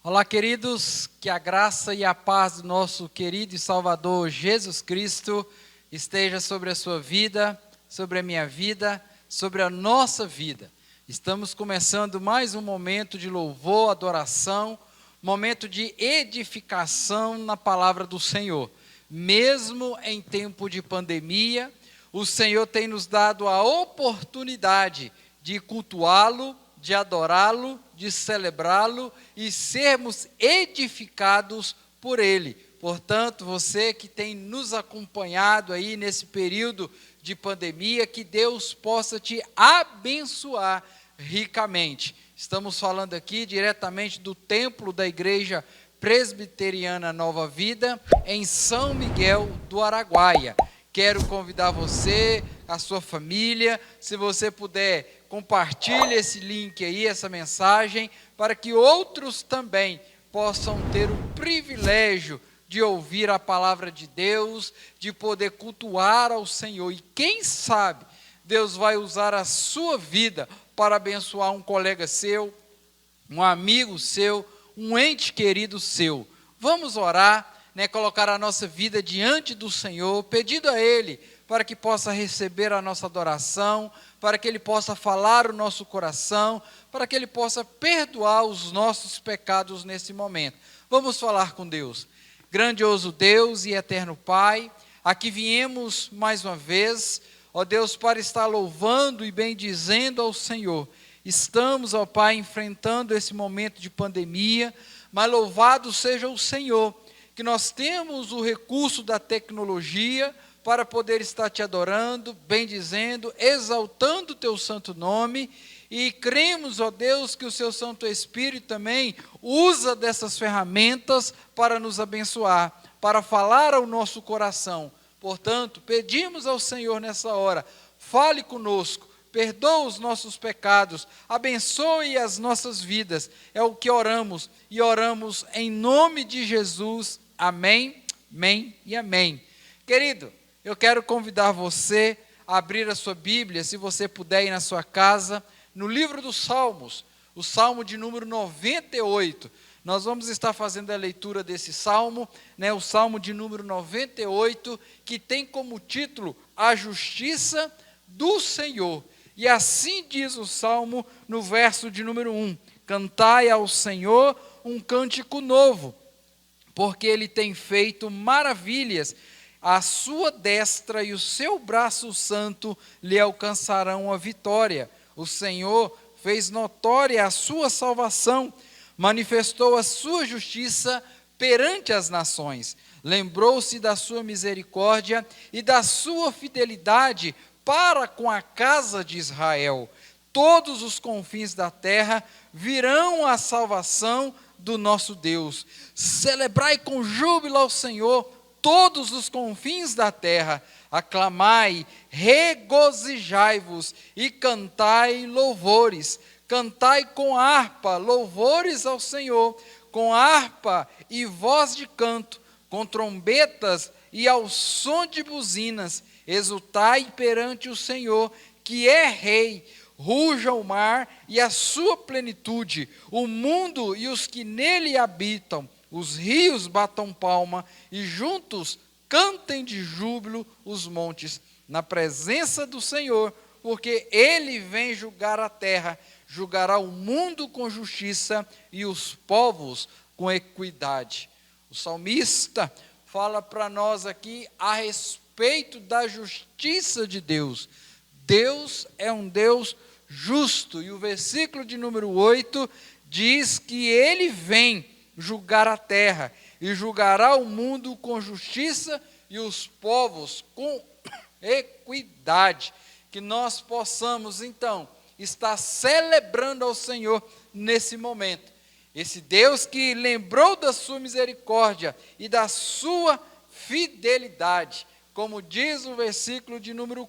Olá, queridos, que a graça e a paz do nosso querido e Salvador Jesus Cristo esteja sobre a sua vida, sobre a minha vida, sobre a nossa vida. Estamos começando mais um momento de louvor, adoração, momento de edificação na palavra do Senhor. Mesmo em tempo de pandemia, o Senhor tem nos dado a oportunidade de cultuá-lo, de adorá-lo, de celebrá-lo e sermos edificados por Ele. Portanto, você que tem nos acompanhado aí nesse período de pandemia, que Deus possa te abençoar ricamente. Estamos falando aqui diretamente do templo da Igreja Presbiteriana Nova Vida, em São Miguel do Araguaia. Quero convidar você, a sua família, se você puder, compartilhe esse link aí, essa mensagem, para que outros também possam ter o privilégio de ouvir a palavra de Deus, de poder cultuar ao Senhor. E quem sabe, Deus vai usar a sua vida para abençoar um colega seu, um amigo seu, um ente querido seu. Vamos orar, colocar a nossa vida diante do Senhor, pedindo a Ele para que possa receber a nossa adoração, para que Ele possa falar o nosso coração, para que Ele possa perdoar os nossos pecados nesse momento. Vamos falar com Deus. Grandioso Deus e eterno Pai, aqui viemos mais uma vez, ó Deus, para estar louvando e bendizendo ao Senhor. Estamos, ó Pai, enfrentando esse momento de pandemia, mas louvado seja o Senhor, que nós temos o recurso da tecnologia para poder estar te adorando, bendizendo, exaltando o teu santo nome, e cremos, ó Deus, que o seu Santo Espírito também usa dessas ferramentas para nos abençoar, para falar ao nosso coração. Portanto, pedimos ao Senhor nessa hora, fale conosco, perdoa os nossos pecados, abençoe as nossas vidas. É o que oramos, e oramos em nome de Jesus. Amém, amém e amém. Querido, eu quero convidar você a abrir a sua Bíblia, se você puder ir na sua casa, no livro dos Salmos, o Salmo de número 98. Nós vamos estar fazendo a leitura desse Salmo, o Salmo de número 98, que tem como título A Justiça do Senhor. E assim diz o Salmo no verso de número 1, cantai ao Senhor um cântico novo, porque Ele tem feito maravilhas, a sua destra e o seu braço santo lhe alcançarão a vitória. O Senhor fez notória a sua salvação, manifestou a sua justiça perante as nações, lembrou-se da sua misericórdia e da sua fidelidade para com a casa de Israel. Todos os confins da terra virão a salvação do nosso Deus. Celebrai com júbilo ao Senhor todos os confins da terra. Aclamai, regozijai-vos e cantai louvores. Cantai com harpa, louvores ao Senhor, com harpa e voz de canto, com trombetas e ao som de buzinas. Exultai perante o Senhor, que é Rei. Ruja o mar e a sua plenitude, o mundo e os que nele habitam. Os rios batam palma e juntos cantem de júbilo os montes, na presença do Senhor, porque Ele vem julgar a terra, julgará o mundo com justiça e os povos com equidade. O salmista fala para nós aqui a respeito da justiça de Deus. Deus é um Deus justo, e o versículo de número 8 diz que Ele vem julgar a terra, e julgará o mundo com justiça e os povos com equidade. Que nós possamos, então, estar celebrando ao Senhor nesse momento. Esse Deus que lembrou da sua misericórdia e da sua fidelidade. Como diz o versículo de número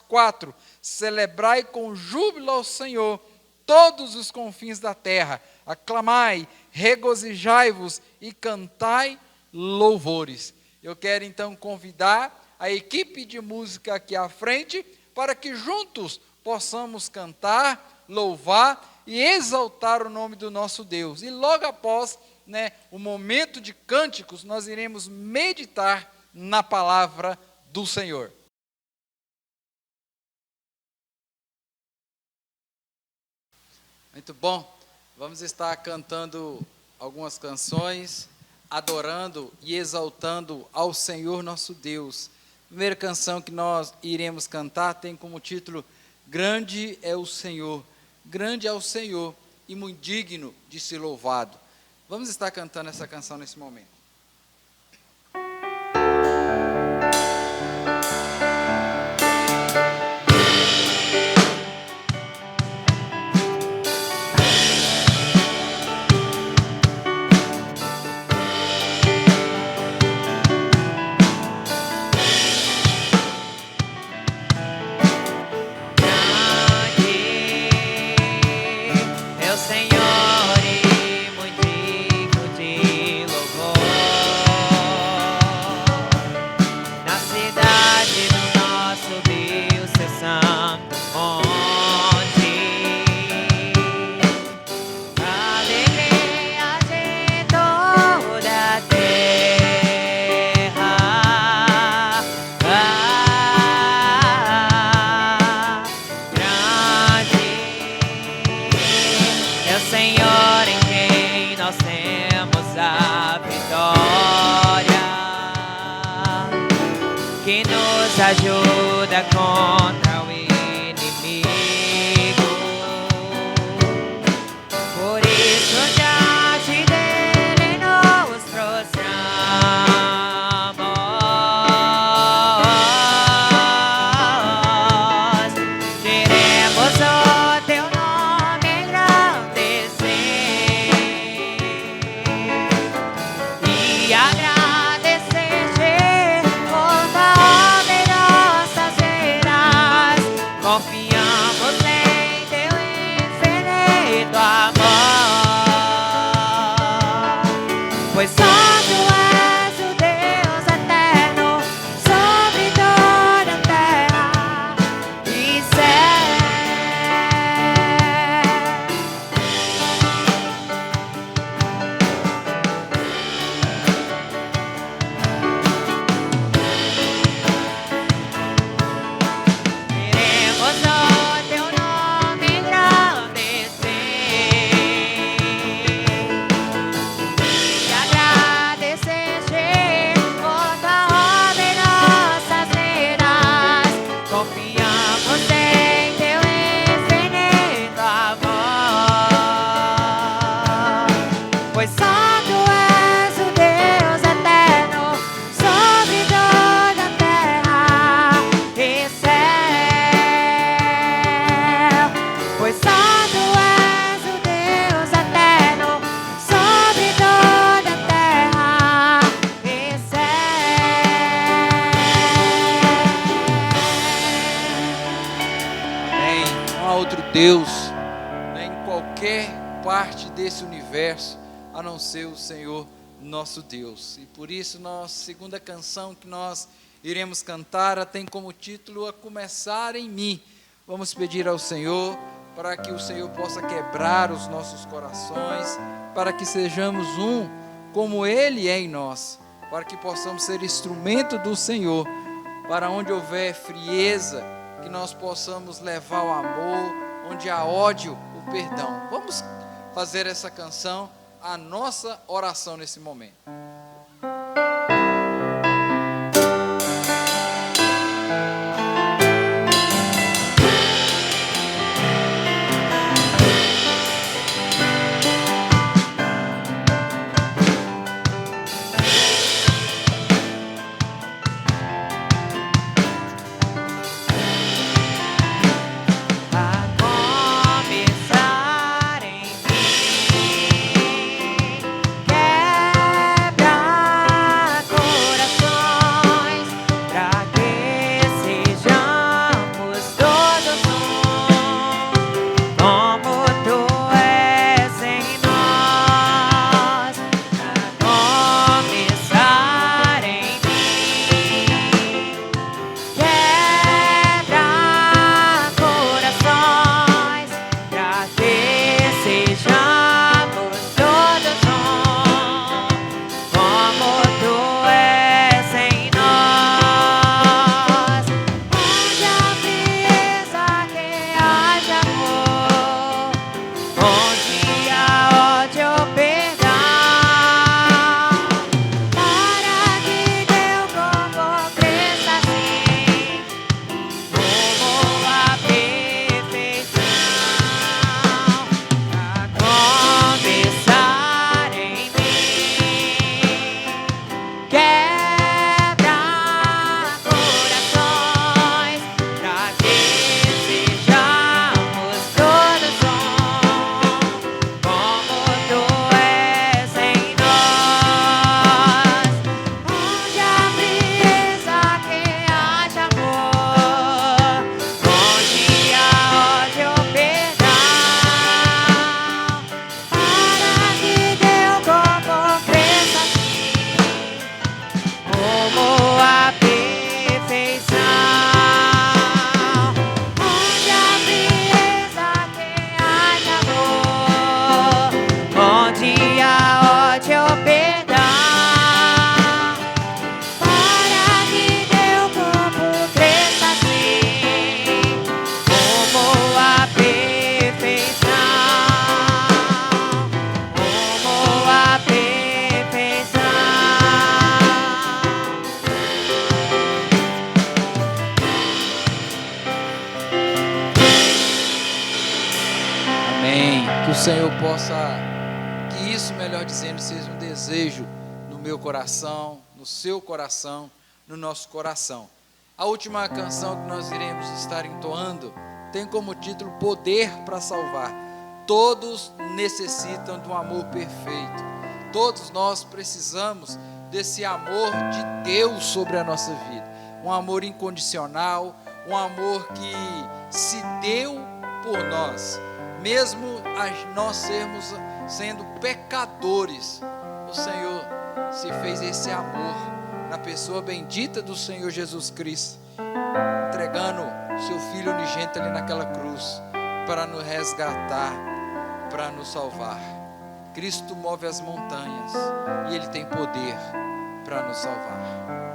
4, celebrai com júbilo ao Senhor todos os confins da terra, aclamai, regozijai-vos e cantai louvores. Eu quero então convidar a equipe de música aqui à frente, para que juntos possamos cantar, louvar e exaltar o nome do nosso Deus. E logo após, o momento de cânticos, nós iremos meditar na palavra do Senhor. Muito bom, vamos estar cantando algumas canções, adorando e exaltando ao Senhor nosso Deus. A primeira canção que nós iremos cantar tem como título Grande é o Senhor, grande é o Senhor e muito digno de ser louvado. Vamos estar cantando essa canção nesse momento. Ajuda contra o inimigo. Por isso diante dele nos prostramos. Queremos o teu nome engrandecer e agradecer-te por tua confiamos em teu infinito amor, pois só tu és o Deus eterno sobre toda a terra e céu. Deus, em qualquer parte desse universo, a não ser o Senhor nosso Deus. E por isso, nossa segunda canção que nós iremos cantar, tem como título A Começar em Mim. Vamos pedir ao Senhor para que o Senhor possa quebrar os nossos corações, para que sejamos um como Ele é em nós, para que possamos ser instrumento do Senhor, para onde houver frieza, que nós possamos levar o amor, onde há ódio, o perdão. Vamos fazer essa canção a nossa oração nesse momento. Quebra Senhor possa, que isso, melhor dizendo, seja um desejo no meu coração, no seu coração, no nosso coração. A última canção que nós iremos estar entoando tem como título Poder para Salvar. Todos necessitam de um amor perfeito. Todos nós precisamos desse amor de Deus sobre a nossa vida. Um amor incondicional, um amor que se deu por nós. Mesmo nós sendo pecadores, o Senhor se fez esse amor na pessoa bendita do Senhor Jesus Cristo, entregando seu Filho unigênito ali naquela cruz, para nos resgatar, para nos salvar. Cristo move as montanhas e Ele tem poder para nos salvar.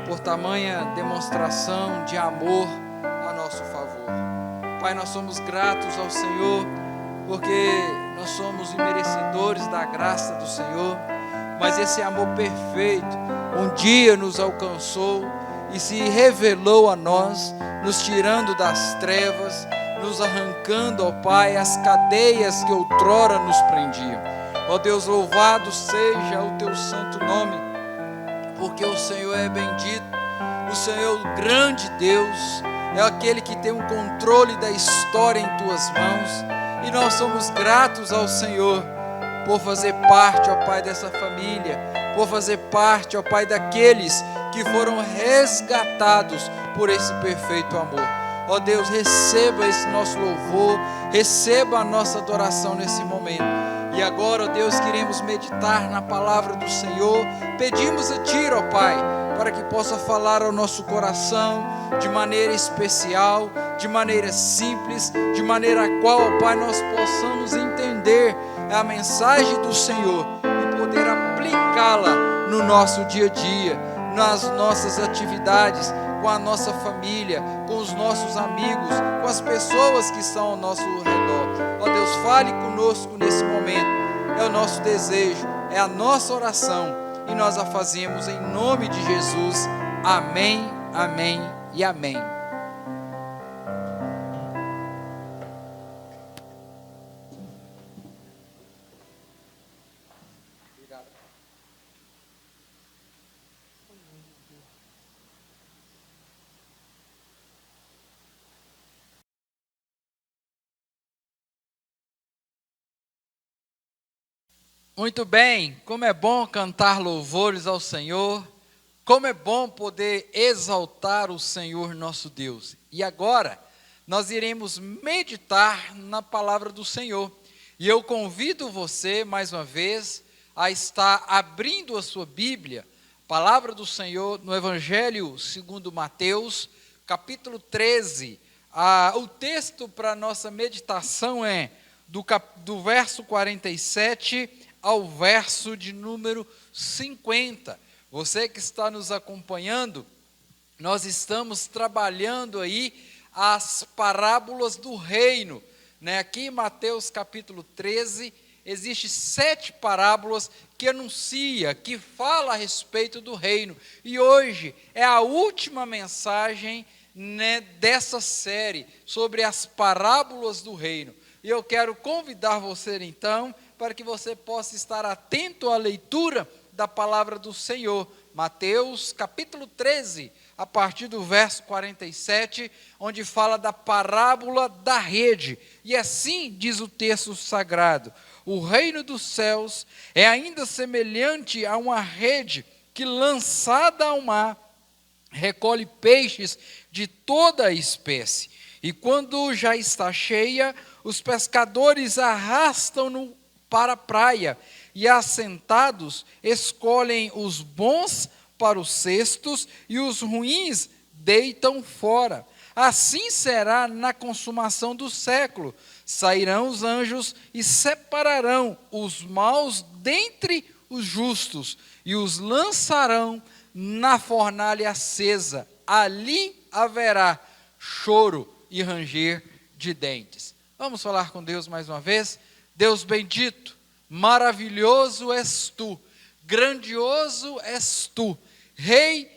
Por tamanha demonstração de amor a nosso favor. Pai, nós somos gratos ao Senhor, porque nós somos imerecedores da graça do Senhor, mas esse amor perfeito um dia nos alcançou e se revelou a nós, nos tirando das trevas, nos arrancando, ó Pai, as cadeias que outrora nos prendiam. Ó Deus, louvado seja o teu santo nome, porque o Senhor é bendito, o Senhor é o grande Deus, é aquele que tem o controle da história em tuas mãos, e nós somos gratos ao Senhor por fazer parte, ó Pai, dessa família, por fazer parte, ó Pai, daqueles que foram resgatados por esse perfeito amor. Ó Deus, receba esse nosso louvor, receba a nossa adoração nesse momento. E agora, ó Deus, queremos meditar na palavra do Senhor. Pedimos a Ti, ó Pai, para que possa falar ao nosso coração de maneira especial, de maneira simples, de maneira a qual, ó Pai, nós possamos entender a mensagem do Senhor e poder aplicá-la no nosso dia a dia, nas nossas atividades, com a nossa família, com os nossos amigos, com as pessoas que estão ao nosso redor. Ó Deus, fale conosco nesse momento, é o nosso desejo, é a nossa oração, e nós a fazemos em nome de Jesus. Amém, amém e amém. Muito bem, como é bom cantar louvores ao Senhor, como é bom poder exaltar o Senhor nosso Deus. E agora, nós iremos meditar na palavra do Senhor. E eu convido você, mais uma vez, a estar abrindo a sua Bíblia, palavra do Senhor, no Evangelho segundo Mateus, capítulo 13. O texto para a nossa meditação é do verso 47 ao verso de número 50. Você que está nos acompanhando, nós estamos trabalhando aí as parábolas do reino, né? Aqui em Mateus capítulo 13, existe 7 parábolas que anuncia, que fala a respeito do reino. E hoje é a última mensagem, né, dessa série sobre as parábolas do reino. E eu quero convidar você então, para que você possa estar atento à leitura da palavra do Senhor. Mateus capítulo 13, a partir do verso 47, onde fala da parábola da rede. E assim diz o texto sagrado: o reino dos céus é ainda semelhante a uma rede que, lançada ao mar, recolhe peixes de toda a espécie. E quando já está cheia, os pescadores arrastam-no para a praia, e assentados escolhem os bons para os cestos, e os ruins deitam fora. Assim será na consumação do século. Sairão os anjos e separarão os maus dentre os justos, e os lançarão na fornalha acesa. Ali haverá choro e ranger de dentes. Vamos falar com Deus mais uma vez? Deus bendito, maravilhoso és tu, grandioso és tu, Rei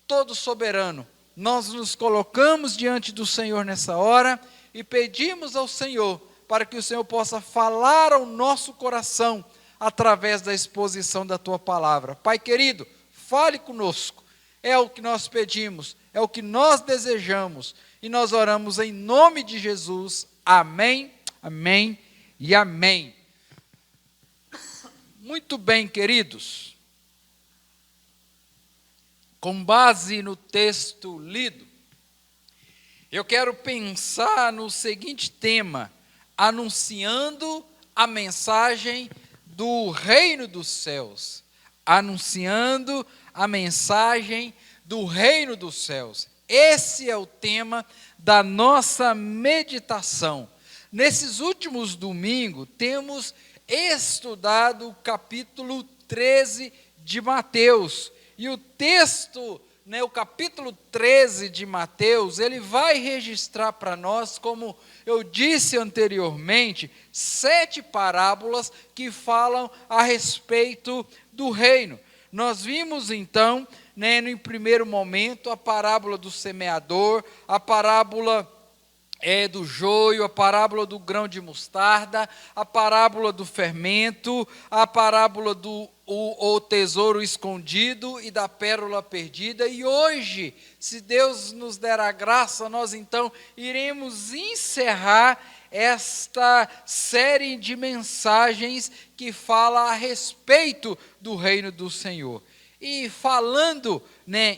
todo soberano. Nós nos colocamos diante do Senhor nessa hora e pedimos ao Senhor para que o Senhor possa falar ao nosso coração através da exposição da tua palavra. Pai querido, fale conosco, é o que nós pedimos, é o que nós desejamos, e nós oramos em nome de Jesus. Amém, amém e amém. Muito bem, queridos. Com base no texto lido, eu quero pensar no seguinte tema: anunciando a mensagem do reino dos céus. Anunciando a mensagem do reino dos céus. Esse é o tema da nossa meditação. Nesses últimos domingos, temos estudado o capítulo 13 de Mateus. E o texto, né, o capítulo 13 de Mateus, ele vai registrar para nós, como eu disse anteriormente, 7 parábolas que falam a respeito do reino. Nós vimos então, né, no primeiro momento, a parábola do semeador, a parábola do joio, a parábola do grão de mostarda, a parábola do fermento, a parábola do o tesouro escondido e da pérola perdida. E hoje, se Deus nos der a graça, nós então iremos encerrar esta série de mensagens que fala a respeito do reino do Senhor. E falando,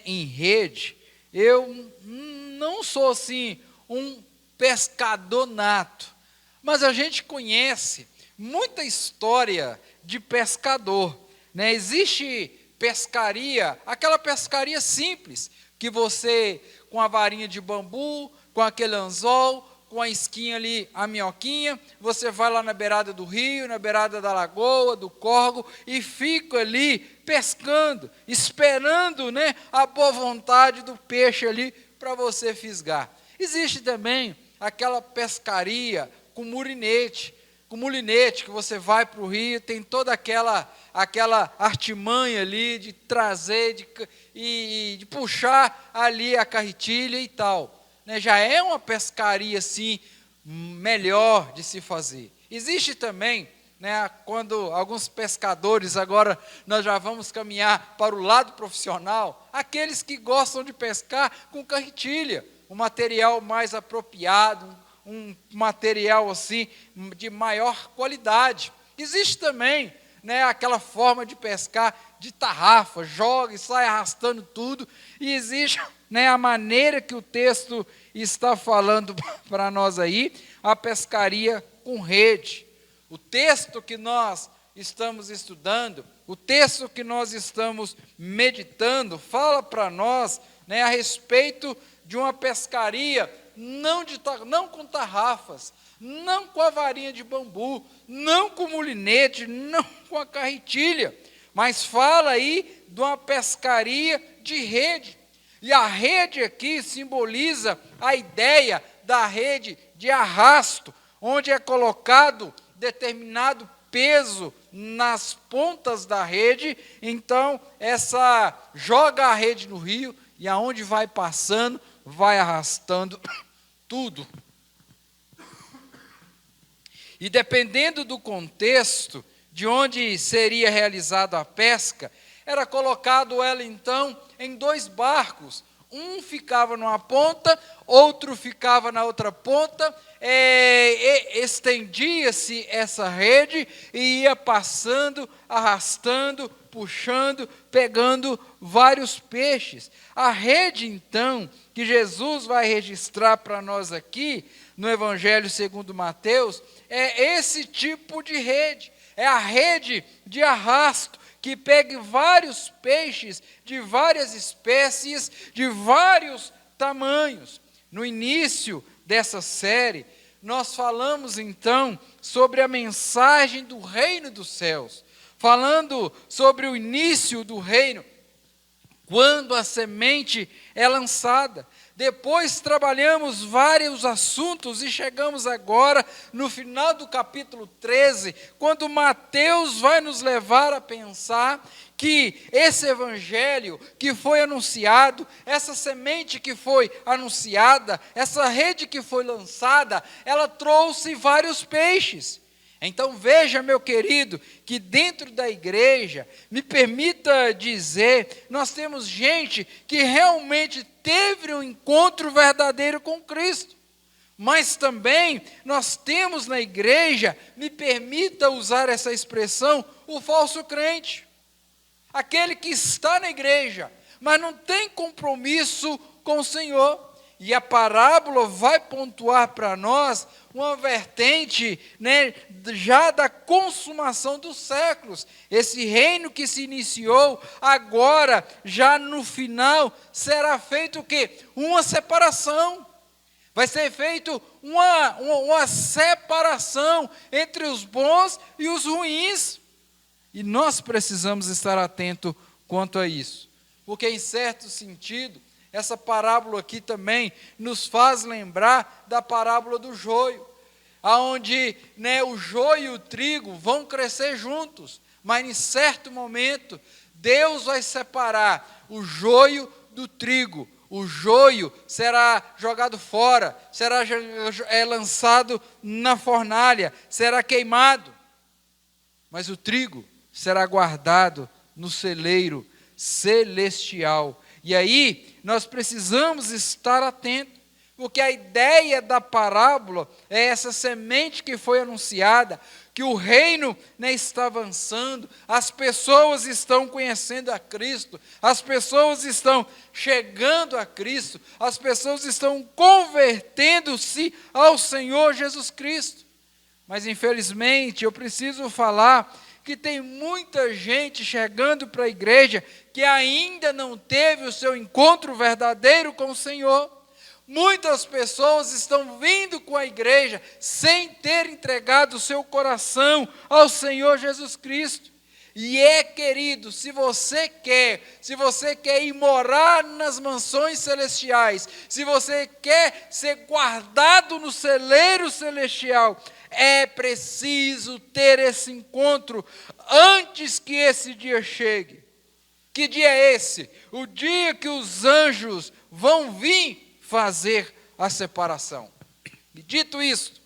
em rede, eu não sou assim um pescador nato, mas a gente conhece muita história de pescador, Existe pescaria, aquela pescaria simples, que você, com a varinha de bambu, com aquele anzol, com a isquinha ali, a minhoquinha, você vai lá na beirada do rio, na beirada da lagoa, do córrego, e fica ali pescando, esperando, a boa vontade do peixe ali para você fisgar. Existe também aquela pescaria com mulinete, que você vai para o rio, tem toda aquela artimanha ali de trazer de puxar ali a carretilha e tal. Já é uma pescaria assim, melhor de se fazer. Existe também, quando alguns pescadores, agora nós já vamos caminhar para o lado profissional, aqueles que gostam de pescar com carretilha, um material mais apropriado, um material assim de maior qualidade. Existe também, aquela forma de pescar de tarrafa, joga e sai arrastando tudo. E existe, a maneira que o texto está falando para nós aí, a pescaria com rede. O texto que nós estamos estudando, o texto que nós estamos meditando, fala para nós, a respeito de uma pescaria não com tarrafas, não com a varinha de bambu, não com o mulinete, não com a carretilha, mas fala aí de uma pescaria de rede. E a rede aqui simboliza a ideia da rede de arrasto, onde é colocado determinado peso nas pontas da rede, então joga a rede no rio e aonde vai passando, vai arrastando tudo. E dependendo do contexto de onde seria realizada a pesca, era colocado ela então em 2 barcos. Um ficava numa ponta, outro ficava na outra ponta, estendia-se essa rede e ia passando, arrastando, puxando, pegando vários peixes. A rede, então, que Jesus vai registrar para nós aqui, no Evangelho segundo Mateus, é esse tipo de rede. É a rede de arrasto, que pegue vários peixes de várias espécies, de vários tamanhos. No início dessa série, nós falamos então sobre a mensagem do reino dos céus, falando sobre o início do reino, quando a semente é lançada. Depois trabalhamos vários assuntos e chegamos agora no final do capítulo 13, quando Mateus vai nos levar a pensar que esse evangelho que foi anunciado, essa semente que foi anunciada, essa rede que foi lançada, ela trouxe vários peixes. Então veja, meu querido, que dentro da igreja, me permita dizer, nós temos gente que realmente teve um encontro verdadeiro com Cristo. Mas também nós temos na igreja, me permita usar essa expressão, o falso crente. Aquele que está na igreja, mas não tem compromisso com o Senhor. E a parábola vai pontuar para nós uma vertente, já da consumação dos séculos. Esse reino que se iniciou agora, já no final, será feito o quê? Uma separação. Vai ser feito uma separação entre os bons e os ruins. E nós precisamos estar atentos quanto a isso. Porque, em certo sentido, essa parábola aqui também nos faz lembrar da parábola do joio, onde o joio e o trigo vão crescer juntos, mas em certo momento Deus vai separar o joio do trigo, O joio será jogado fora, será lançado na fornalha, será queimado. Mas o trigo será guardado no celeiro celestial. E aí nós precisamos estar atentos, porque a ideia da parábola é essa semente que foi anunciada, que o reino está avançando, as pessoas estão conhecendo a Cristo, as pessoas estão chegando a Cristo, as pessoas estão convertendo-se ao Senhor Jesus Cristo. Mas infelizmente eu preciso falar que tem muita gente chegando para a igreja que ainda não teve o seu encontro verdadeiro com o Senhor. Muitas pessoas estão vindo com a igreja sem ter entregado o seu coração ao Senhor Jesus Cristo. E querido, se você quer ir morar nas mansões celestiais, se você quer ser guardado no celeiro celestial, é preciso ter esse encontro antes que esse dia chegue. Que dia é esse? O dia que os anjos vão vir fazer a separação. E dito isto,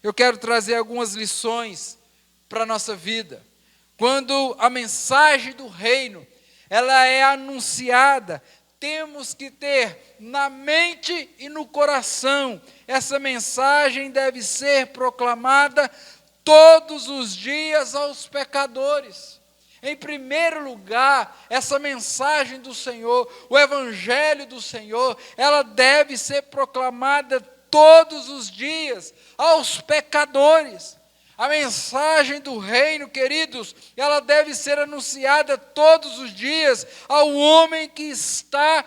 eu quero trazer algumas lições para a nossa vida. Quando a mensagem do reino, ela é anunciada, temos que ter na mente e no coração, essa mensagem deve ser proclamada todos os dias aos pecadores. Em primeiro lugar, essa mensagem do Senhor, o Evangelho do Senhor, ela deve ser proclamada todos os dias aos pecadores. A mensagem do reino, queridos, ela deve ser anunciada todos os dias ao homem que está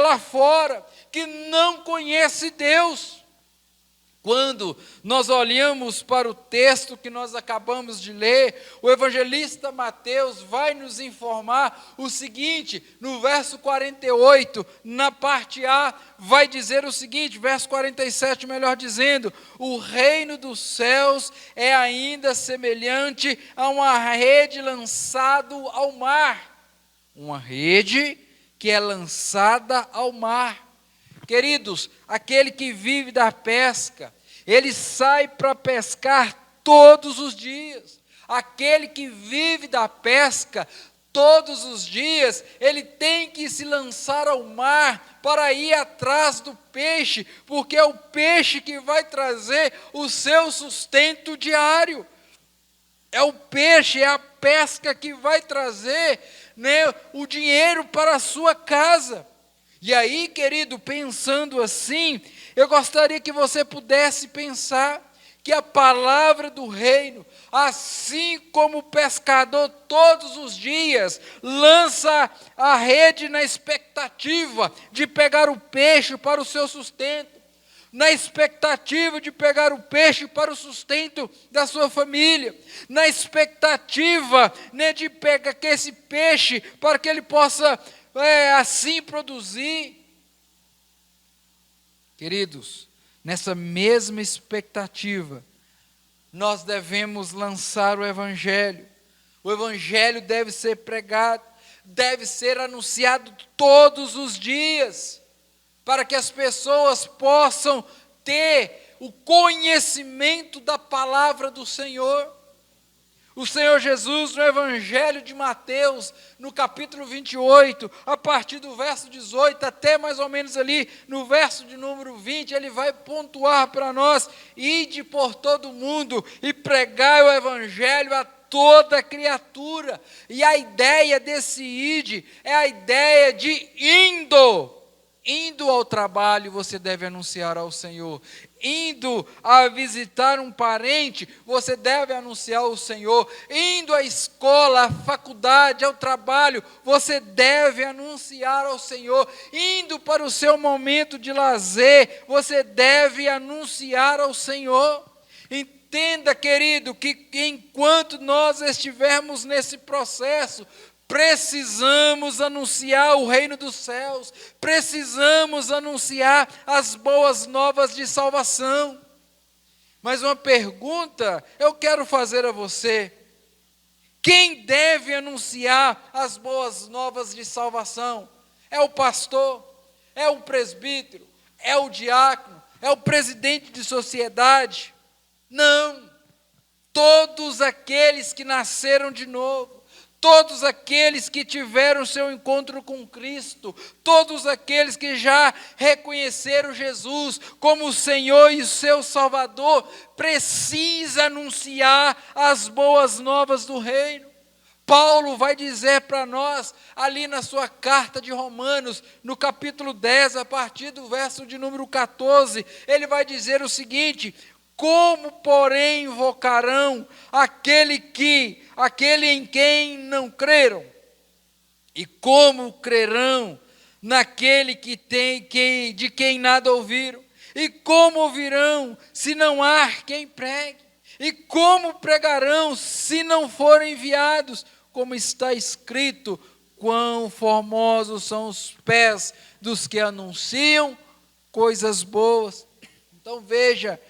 lá fora, que não conhece Deus. Quando nós olhamos para o texto que nós acabamos de ler, o evangelista Mateus vai nos informar o seguinte, no verso 48, na parte A, vai dizer o seguinte, verso 47, melhor dizendo, o reino dos céus é ainda semelhante a uma rede lançada ao mar. Uma rede que é lançada ao mar. Queridos, aquele que vive da pesca, ele sai para pescar todos os dias. Aquele que vive da pesca todos os dias, ele tem que se lançar ao mar para ir atrás do peixe, porque é o peixe que vai trazer o seu sustento diário. É o peixe, é a pesca que vai trazer, o dinheiro para a sua casa. E aí, querido, pensando assim, eu gostaria que você pudesse pensar que a palavra do reino, assim como o pescador todos os dias lança a rede na expectativa de pegar o peixe para o seu sustento, na expectativa de pegar o peixe para o sustento da sua família, na expectativa de pegar esse peixe para que ele possa assim produzir. Queridos, nessa mesma expectativa, nós devemos lançar o Evangelho. O Evangelho deve ser pregado, deve ser anunciado todos os dias, para que as pessoas possam ter o conhecimento da palavra do Senhor. O Senhor Jesus, no Evangelho de Mateus, no capítulo 28, a partir do verso 18, até mais ou menos ali no verso de número 20, ele vai pontuar para nós, ide por todo mundo e pregai o Evangelho a toda criatura. E a ideia desse ide é a ideia de indo ao trabalho, você deve anunciar ao Senhor. Indo a visitar um parente, você deve anunciar ao Senhor. Indo à escola, à faculdade, ao trabalho, você deve anunciar ao Senhor. Indo para o seu momento de lazer, você deve anunciar ao Senhor. Entenda, querido, que enquanto nós estivermos nesse processo, precisamos anunciar o reino dos céus, precisamos anunciar as boas novas de salvação. Mas uma pergunta eu quero fazer a você: quem deve anunciar as boas novas de salvação? É o pastor? é o presbítero, é o diácono, é o presidente de sociedade. Não. Todos aqueles que nasceram de novo, todos aqueles que tiveram seu encontro com Cristo, todos aqueles que já reconheceram Jesus como o Senhor e o seu Salvador, precisa anunciar as boas novas do reino. Paulo vai dizer para nós, ali na sua carta de Romanos, no capítulo 10, a partir do verso de número 14, ele vai dizer o seguinte: como, porém, invocarão aquele em quem não creram? E como crerão naquele de quem nada ouviram? E como ouvirão se não há quem pregue? E como pregarão se não forem enviados? Como está escrito, quão formosos são os pés dos que anunciam coisas boas. Então veja,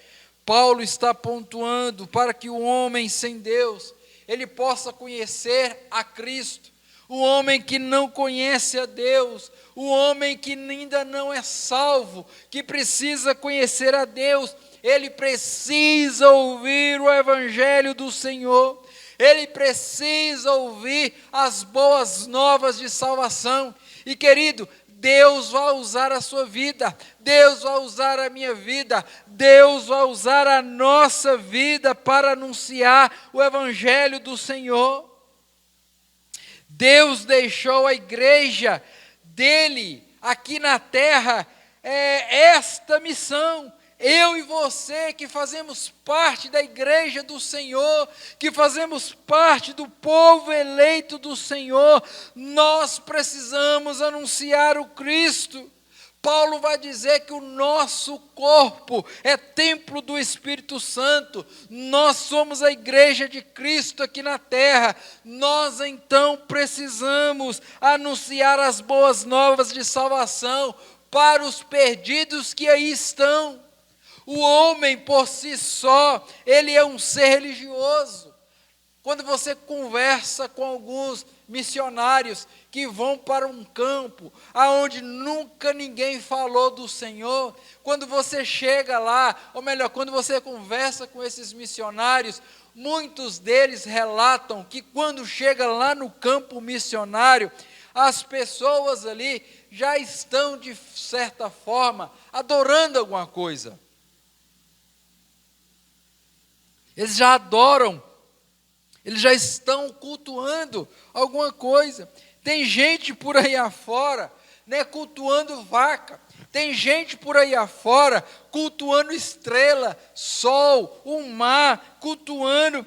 Paulo está pontuando para que o homem sem Deus, ele possa conhecer a Cristo. O homem que não conhece a Deus, o homem que ainda não é salvo, que precisa conhecer a Deus, ele precisa ouvir o Evangelho do Senhor, ele precisa ouvir as boas novas de salvação. E querido, Deus vai usar a sua vida, Deus vai usar a minha vida, Deus vai usar a nossa vida para anunciar o Evangelho do Senhor. Deus deixou a igreja dele aqui na terra esta missão. Eu e você que fazemos parte da igreja do Senhor, que fazemos parte do povo eleito do Senhor, nós precisamos anunciar o Cristo. Paulo vai dizer que o nosso corpo é templo do Espírito Santo, nós somos a igreja de Cristo aqui na terra, nós então precisamos anunciar as boas novas de salvação para os perdidos que aí estão. O homem por si só, ele é um ser religioso. Quando você conversa com alguns missionários que vão para um campo aonde nunca ninguém falou do Senhor, quando você chega lá, ou melhor, quando você conversa com esses missionários, muitos deles relatam que quando chega lá no campo missionário, as pessoas ali já estão de certa forma adorando alguma coisa. Eles já adoram, eles já estão cultuando alguma coisa. Tem gente por aí afora, né, cultuando vaca. Tem gente por aí afora cultuando estrela, sol, o mar, cultuando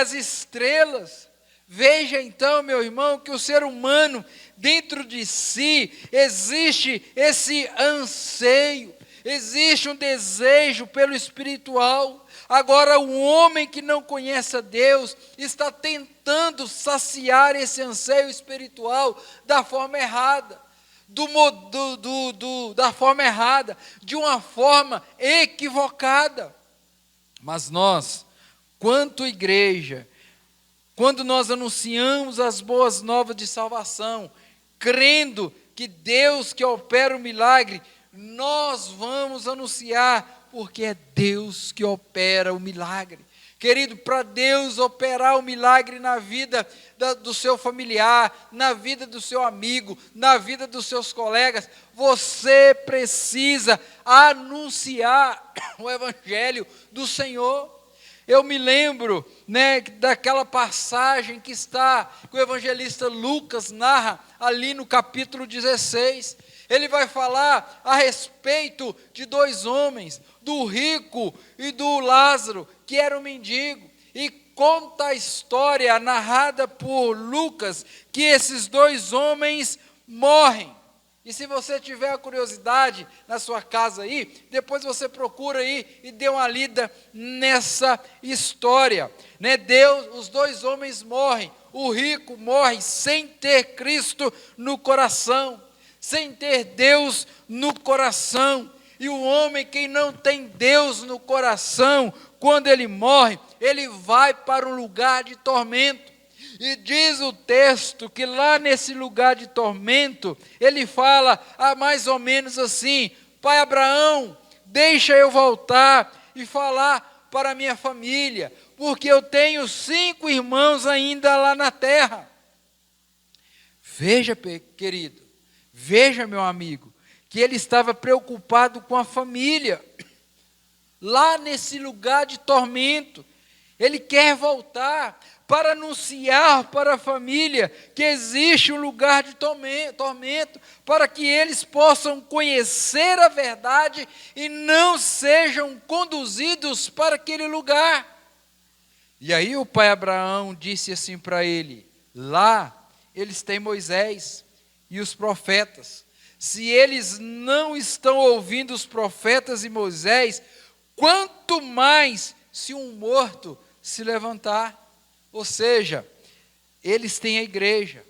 as estrelas. Veja então, meu irmão, que o ser humano, dentro de si, existe esse anseio, existe um desejo pelo espiritual. Agora, o homem que não conhece a Deus está tentando saciar esse anseio espiritual da forma errada, da forma errada, de uma forma equivocada. Mas nós, quanto igreja, quando nós anunciamos as boas novas de salvação, crendo que Deus que opera o milagre, nós vamos anunciar, porque é Deus que opera o milagre. Querido, para Deus operar o milagre na vida do seu familiar, na vida do seu amigo, na vida dos seus colegas, você precisa anunciar o Evangelho do Senhor. Eu me lembro, né, daquela passagem que o evangelista Lucas narra ali no capítulo 16. Ele vai falar a respeito de dois homens, do rico e do Lázaro, que era um mendigo. E conta a história narrada por Lucas, que esses dois homens morrem. E se você tiver a curiosidade na sua casa aí, depois você procura aí e dê uma lida nessa história. Né? Os dois homens morrem, o rico morre sem ter Cristo no coração, sem ter Deus no coração. E o homem que não tem Deus no coração, quando ele morre, ele vai para um lugar de tormento. E diz o texto que lá nesse lugar de tormento, ele fala mais ou menos assim: pai Abraão, deixa eu voltar e falar para a minha família, porque eu tenho 5 irmãos ainda lá na terra. Veja, querido, veja, meu amigo, que ele estava preocupado com a família. Lá nesse lugar de tormento, ele quer voltar para anunciar para a família que existe um lugar de tormento, para que eles possam conhecer a verdade e não sejam conduzidos para aquele lugar. E aí o pai Abraão disse assim para ele: lá eles têm Moisés e os profetas. Se eles não estão ouvindo os profetas e Moisés, quanto mais se um morto se levantar. Ou seja, eles têm a igreja,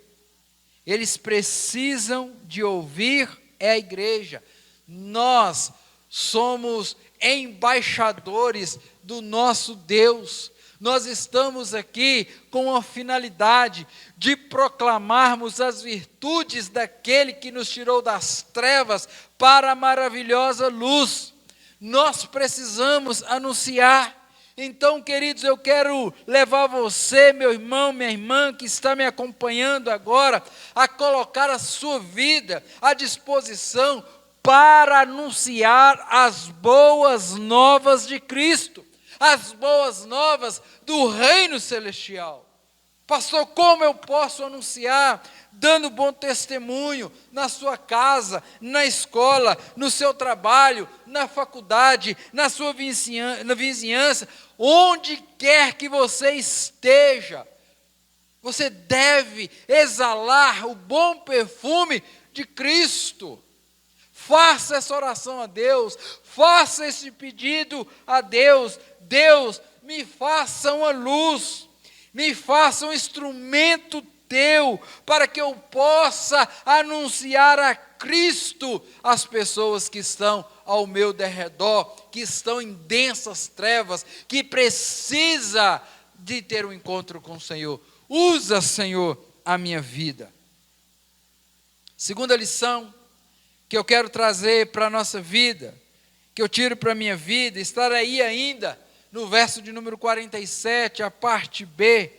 eles precisam de ouvir a igreja. Nós somos embaixadores do nosso Deus. Nós estamos aqui com a finalidade de proclamarmos as virtudes daquele que nos tirou das trevas para a maravilhosa luz. Nós precisamos anunciar. Então, queridos, eu quero levar você, meu irmão, minha irmã, que está me acompanhando agora, a colocar a sua vida à disposição para anunciar as boas novas de Cristo, as boas novas do reino celestial. Pastor, como eu posso anunciar? Dando bom testemunho na sua casa, na escola, no seu trabalho, na faculdade, na sua vizinhança, onde quer que você esteja. Você deve exalar o bom perfume de Cristo. Faça essa oração a Deus, faça esse pedido a Deus. Deus, me faça uma luz, me faça um instrumento teu, para que eu possa anunciar a Cristo às pessoas que estão ao meu derredor, que estão em densas trevas, que precisa de ter um encontro com o Senhor. Usa, Senhor, a minha vida. Segunda lição que eu quero trazer para a nossa vida, que eu tiro para a minha vida, estar aí ainda no verso de número 47, a parte B,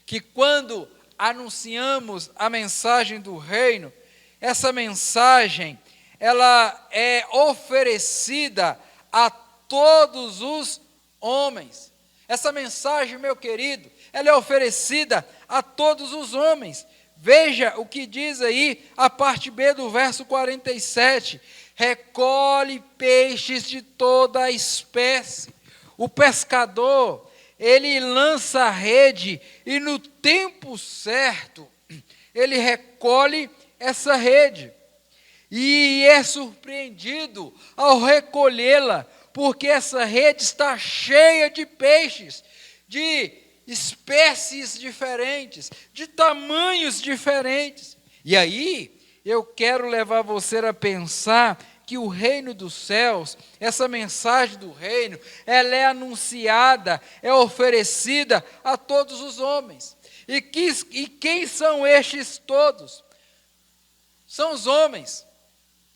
que quando anunciamos a mensagem do reino, essa mensagem, ela é oferecida a todos os homens. Essa mensagem, meu querido, ela é oferecida a todos os homens. Veja o que diz aí a parte B do verso 47. Recolhe peixes de toda a espécie. O pescador, ele lança a rede e no tempo certo, ele recolhe essa rede. E é surpreendido ao recolhê-la, porque essa rede está cheia de peixes, de espécies diferentes, de tamanhos diferentes. E aí, eu quero levar você a pensar que o reino dos céus, essa mensagem do reino, ela é anunciada, é oferecida a todos os homens. E quem são estes todos? São os homens,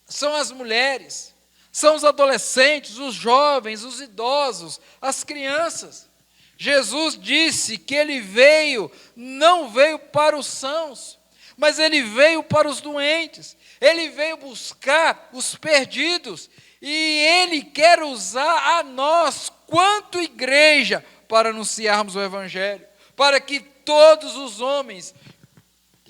são as mulheres, são os adolescentes, os jovens, os idosos, as crianças. Jesus disse que ele não veio para os sãos, mas ele veio para os doentes. Ele veio buscar os perdidos e ele quer usar a nós, quanto igreja, para anunciarmos o evangelho, para que todos os homens,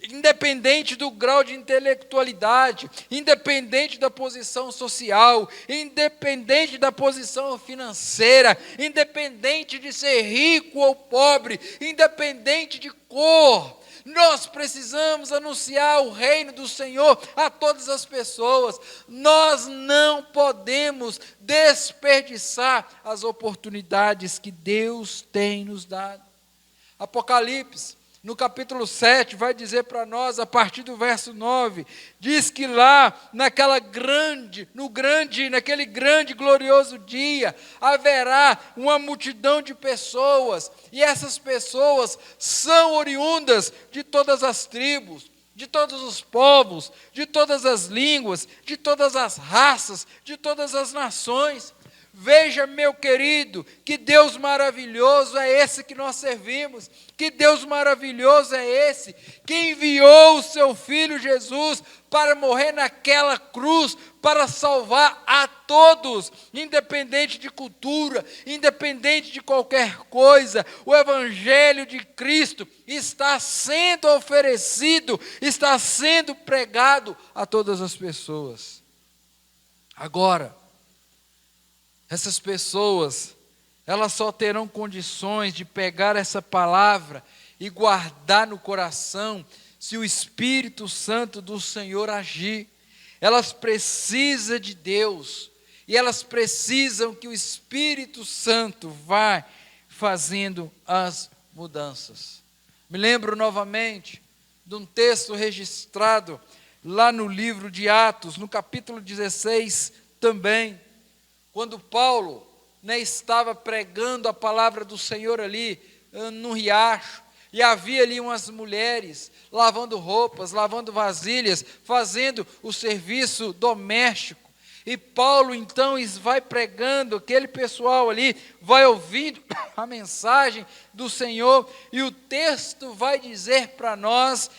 independente do grau de intelectualidade, independente da posição social, independente da posição financeira, independente de ser rico ou pobre, independente de cor, nós precisamos anunciar o reino do Senhor a todas as pessoas. Nós não podemos desperdiçar as oportunidades que Deus tem nos dado. Apocalipse, no capítulo 7, vai dizer para nós, a partir do verso 9, diz que lá, naquele grande glorioso dia, haverá uma multidão de pessoas, e essas pessoas são oriundas de todas as tribos, de todos os povos, de todas as línguas, de todas as raças, de todas as nações. Veja, meu querido, que Deus maravilhoso é esse que nós servimos, que Deus maravilhoso é esse que enviou o seu Filho Jesus para morrer naquela cruz, para salvar a todos, independente de cultura, independente de qualquer coisa. O Evangelho de Cristo está sendo oferecido, está sendo pregado a todas as pessoas. Agora, essas pessoas, elas só terão condições de pegar essa palavra e guardar no coração se o Espírito Santo do Senhor agir. Elas precisam de Deus e elas precisam que o Espírito Santo vá fazendo as mudanças. Me lembro novamente de um texto registrado lá no livro de Atos, no capítulo 16 também, quando Paulo estava pregando a palavra do Senhor ali no riacho, e havia ali umas mulheres lavando roupas, lavando vasilhas, fazendo o serviço doméstico. E Paulo então vai pregando, aquele pessoal ali vai ouvindo a mensagem do Senhor, e o texto vai dizer para nós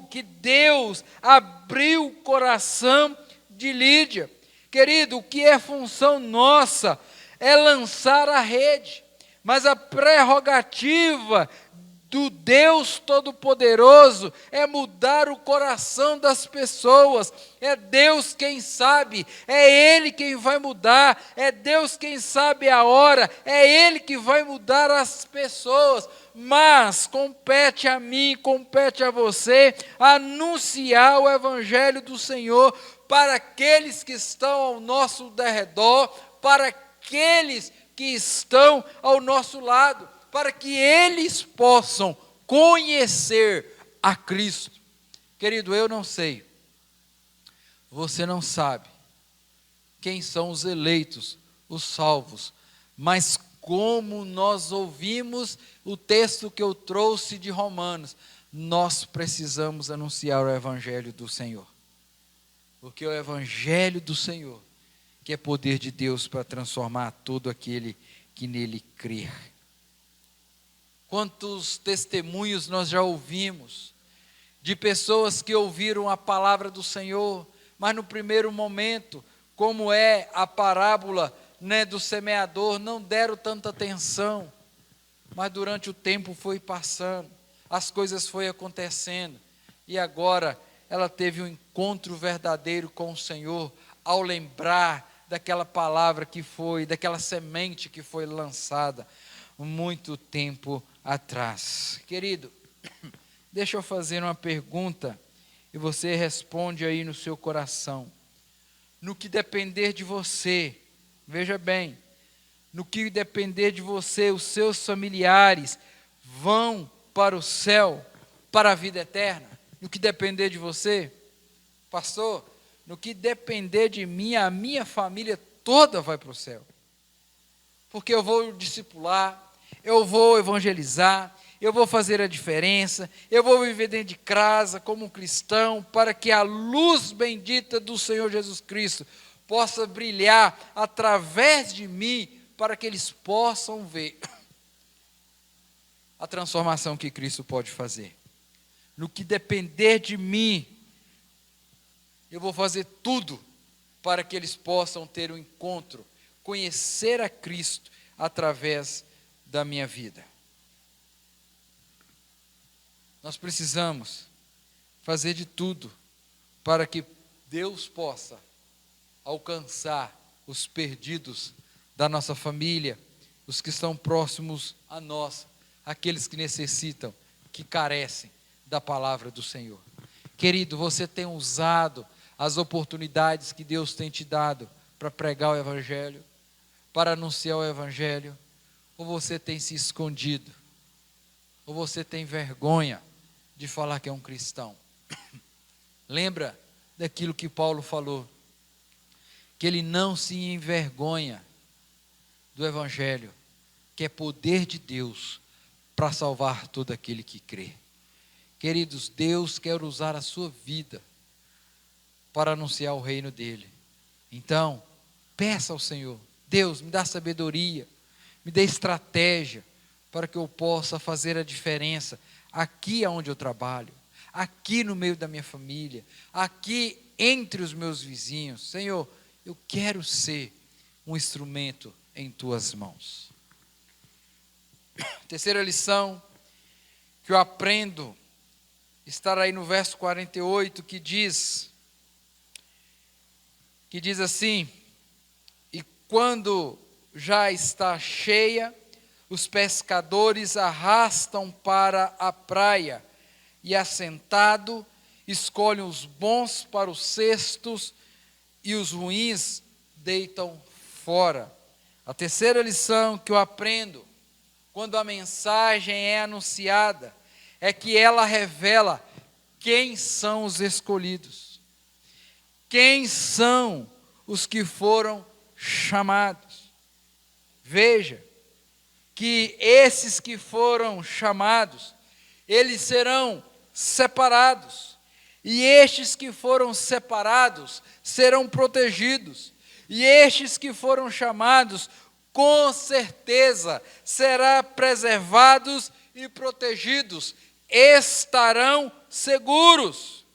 que Deus abriu o coração de Lídia. Querido, o que é função nossa é lançar a rede, mas a prerrogativa do Deus Todo-Poderoso é mudar o coração das pessoas. É Deus quem sabe, é Ele quem vai mudar, é Deus quem sabe a hora, é Ele que vai mudar as pessoas. Mas compete a mim, compete a você anunciar o Evangelho do Senhor para aqueles que estão ao nosso derredor, para aqueles que estão ao nosso lado, para que eles possam conhecer a Cristo. Querido, eu não sei, você não sabe quem são os eleitos, os salvos, mas como nós ouvimos o texto que eu trouxe de Romanos, nós precisamos anunciar o Evangelho do Senhor. Porque é o Evangelho do Senhor que é poder de Deus para transformar todo aquele que nele crer. Quantos testemunhos nós já ouvimos de pessoas que ouviram a palavra do Senhor, mas no primeiro momento, como é a parábola do semeador, não deram tanta atenção, mas durante o tempo foi passando, as coisas foram acontecendo, e agora ela teve um encontro verdadeiro com o Senhor, ao lembrar daquela palavra que foi, daquela semente que foi lançada muito tempo atrás. Querido, deixa eu fazer uma pergunta, e você responde aí no seu coração. No que depender de você, veja bem, no que depender de você, os seus familiares vão para o céu, para a vida eterna. No que depender de você, pastor, no que depender de mim, a minha família toda vai para o céu. Porque eu vou discipular, eu vou evangelizar, eu vou fazer a diferença, eu vou viver dentro de casa como um cristão, para que a luz bendita do Senhor Jesus Cristo possa brilhar através de mim, para que eles possam ver a transformação que Cristo pode fazer. No que depender de mim, eu vou fazer tudo para que eles possam ter um encontro, conhecer a Cristo através da minha vida. Nós precisamos fazer de tudo para que Deus possa alcançar os perdidos da nossa família, os que estão próximos a nós, aqueles que necessitam, que carecem da palavra do Senhor. Querido, você tem usado as oportunidades que Deus tem te dado para pregar o Evangelho, para anunciar o Evangelho, ou você tem se escondido? Ou você tem vergonha de falar que é um cristão? Lembra daquilo que Paulo falou, que ele não se envergonha do Evangelho, que é poder de Deus para salvar todo aquele que crê. Queridos, Deus quer usar a sua vida para anunciar o reino dele. Então, peça ao Senhor: Deus, me dá sabedoria, me dê estratégia para que eu possa fazer a diferença aqui onde eu trabalho, aqui no meio da minha família, aqui entre os meus vizinhos. Senhor, eu quero ser um instrumento em tuas mãos. Terceira lição que eu aprendo está aí no verso 48, que diz assim: e quando já está cheia, os pescadores arrastam para a praia, e assentado, escolhem os bons para os cestos, e os ruins deitam fora. A terceira lição que eu aprendo quando a mensagem é anunciada é que ela revela quem são os escolhidos, quem são os que foram chamados. Veja que esses que foram chamados, eles serão separados, e estes que foram separados serão protegidos, e estes que foram chamados, com certeza, serão preservados e protegidos, estarão seguros.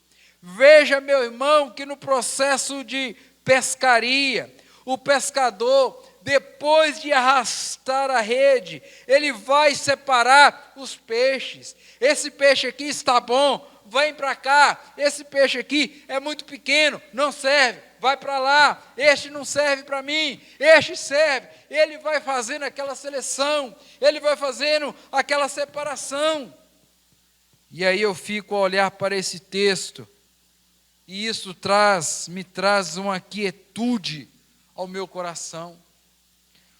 Veja, meu irmão, que no processo de pescaria, o pescador, depois de arrastar a rede, ele vai separar os peixes. Esse peixe aqui está bom, vem para cá. Esse peixe aqui é muito pequeno, não serve, vai para lá. Este não serve para mim, este serve. Ele vai fazendo aquela seleção, ele vai fazendo aquela separação. E aí eu fico a olhar para esse texto, e isso me traz uma quietude ao meu coração,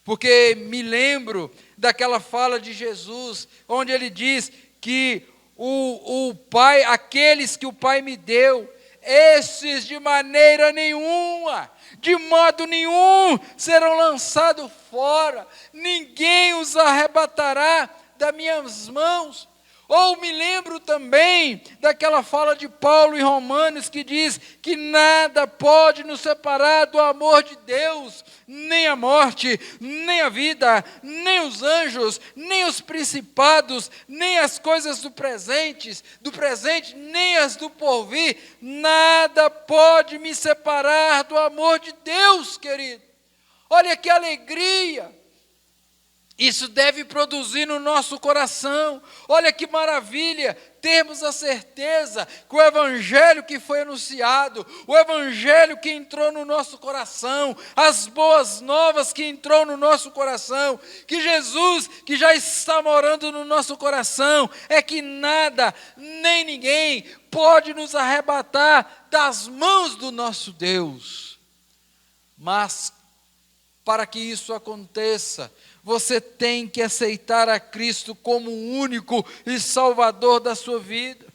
porque me lembro daquela fala de Jesus, onde ele diz que o Pai, aqueles que o Pai me deu, esses de maneira nenhuma, de modo nenhum, serão lançados fora, ninguém os arrebatará das minhas mãos. Ou me lembro também daquela fala de Paulo em Romanos, que diz que nada pode nos separar do amor de Deus, nem a morte, nem a vida, nem os anjos, nem os principados, nem as coisas do presente, nem as do porvir. Nada pode me separar do amor de Deus, querido. Olha que alegria! Isso deve produzir no nosso coração. Olha que maravilha termos a certeza que o Evangelho que foi anunciado, o Evangelho que entrou no nosso coração, as boas novas que entrou no nosso coração, que Jesus, que já está morando no nosso coração, é que nada, nem ninguém pode nos arrebatar das mãos do nosso Deus. Mas, para que isso aconteça, você tem que aceitar a Cristo como o único e Salvador da sua vida.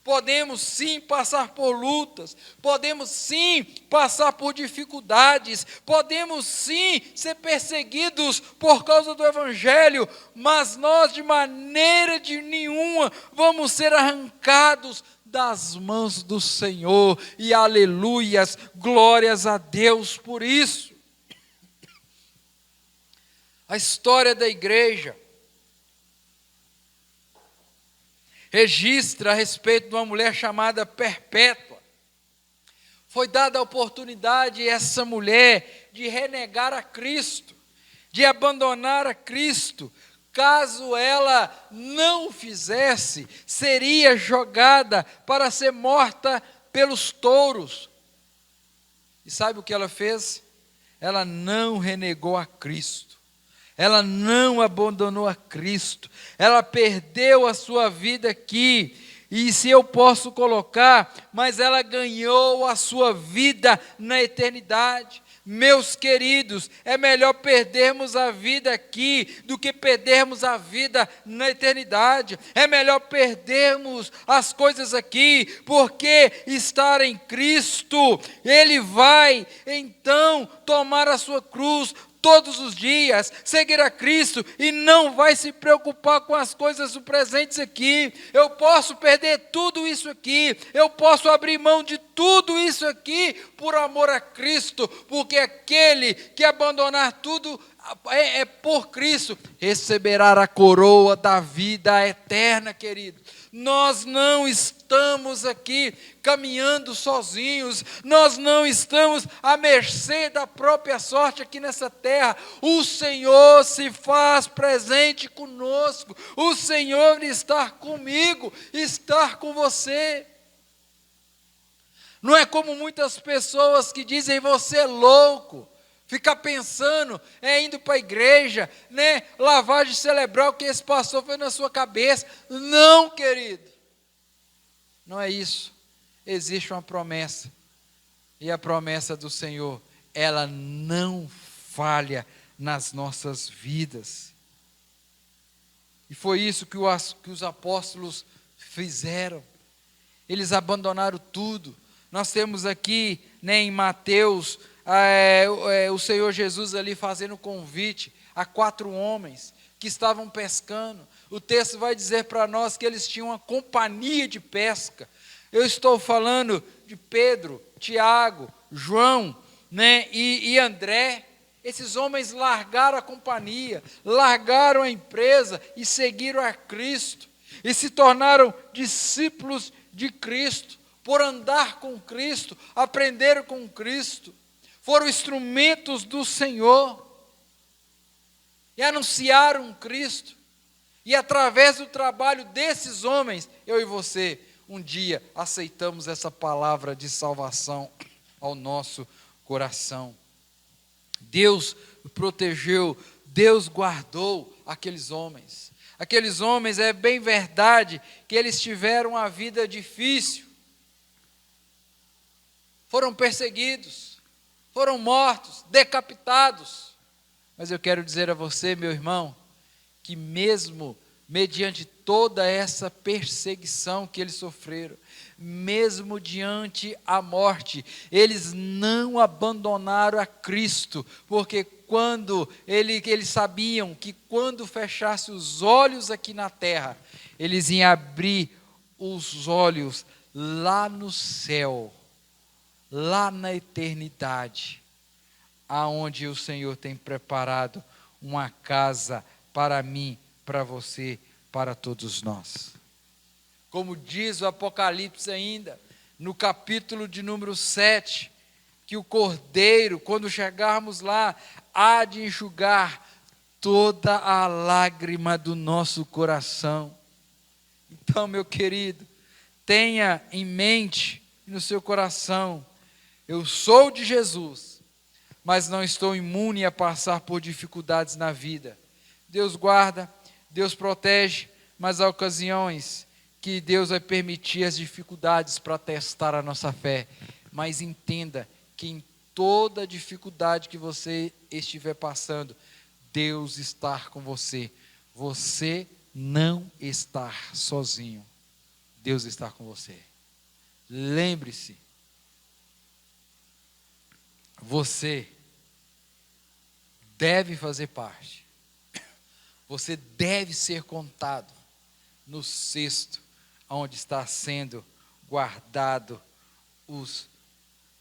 Podemos sim passar por lutas, podemos sim passar por dificuldades, podemos sim ser perseguidos por causa do Evangelho, mas nós de maneira nenhuma vamos ser arrancados das mãos do Senhor. E aleluias, glórias a Deus por isso. A história da igreja registra a respeito de uma mulher chamada Perpétua. Foi dada a oportunidade a essa mulher de renegar a Cristo, de abandonar a Cristo. Caso ela não o fizesse, seria jogada para ser morta pelos touros. E sabe o que ela fez? Ela não renegou a Cristo. Ela não abandonou a Cristo, ela perdeu a sua vida aqui, e se eu posso colocar, mas ela ganhou a sua vida na eternidade. Meus queridos, é melhor perdermos a vida aqui do que perdermos a vida na eternidade. É melhor perdermos as coisas aqui, porque estar em Cristo, Ele vai então tomar a sua cruz todos os dias, seguir a Cristo e não vai se preocupar com as coisas do presente aqui. Eu posso perder tudo isso aqui, eu posso abrir mão de tudo isso aqui por amor a Cristo, porque aquele que abandonar tudo é por Cristo, receberá a coroa da vida eterna, querido. Nós não estamos aqui caminhando sozinhos, nós não estamos à mercê da própria sorte aqui nessa terra. O Senhor se faz presente conosco, o Senhor está comigo, está com você. Não é como muitas pessoas que dizem: você é louco, ficar pensando, indo para a igreja, lavagem cerebral que esse pastor fez na sua cabeça. Não, querido, não é isso. Existe uma promessa, e a promessa do Senhor, ela não falha nas nossas vidas. E foi isso que os apóstolos fizeram. Eles abandonaram tudo. Nós temos aqui, em Mateus, o Senhor Jesus ali fazendo convite a 4 homens que estavam pescando. O texto vai dizer para nós que eles tinham uma companhia de pesca. Eu estou falando de Pedro, Tiago, João, e André. Esses homens largaram a companhia, largaram a empresa e seguiram a Cristo. E se tornaram discípulos de Cristo, por andar com Cristo, aprenderam com Cristo. Foram instrumentos do Senhor e anunciaram Cristo. E através do trabalho desses homens, eu e você, um dia aceitamos essa palavra de salvação ao nosso coração. Deus protegeu, Deus guardou aqueles homens. Aqueles homens, é bem verdade que eles tiveram uma vida difícil. Foram perseguidos, foram mortos, decapitados. Mas eu quero dizer a você, meu irmão, que mesmo mediante toda essa perseguição que eles sofreram, mesmo diante a morte, eles não abandonaram a Cristo, porque quando eles sabiam que quando fechasse os olhos aqui na terra, eles iam abrir os olhos lá no céu, lá na eternidade, aonde o Senhor tem preparado uma casa para mim, para você, para todos nós. Como diz o Apocalipse ainda, no capítulo de número 7, que o Cordeiro, quando chegarmos lá, há de enxugar toda a lágrima do nosso coração. Então, meu querido, tenha em mente, no seu coração, eu sou de Jesus, mas não estou imune a passar por dificuldades na vida. Deus guarda, Deus protege, mas há ocasiões que Deus vai permitir as dificuldades para testar a nossa fé. Mas entenda que em toda dificuldade que você estiver passando, Deus está com você. Você não está sozinho. Deus está com você. Lembre-se, você deve fazer parte. Você deve ser contado no cesto onde está sendo guardado os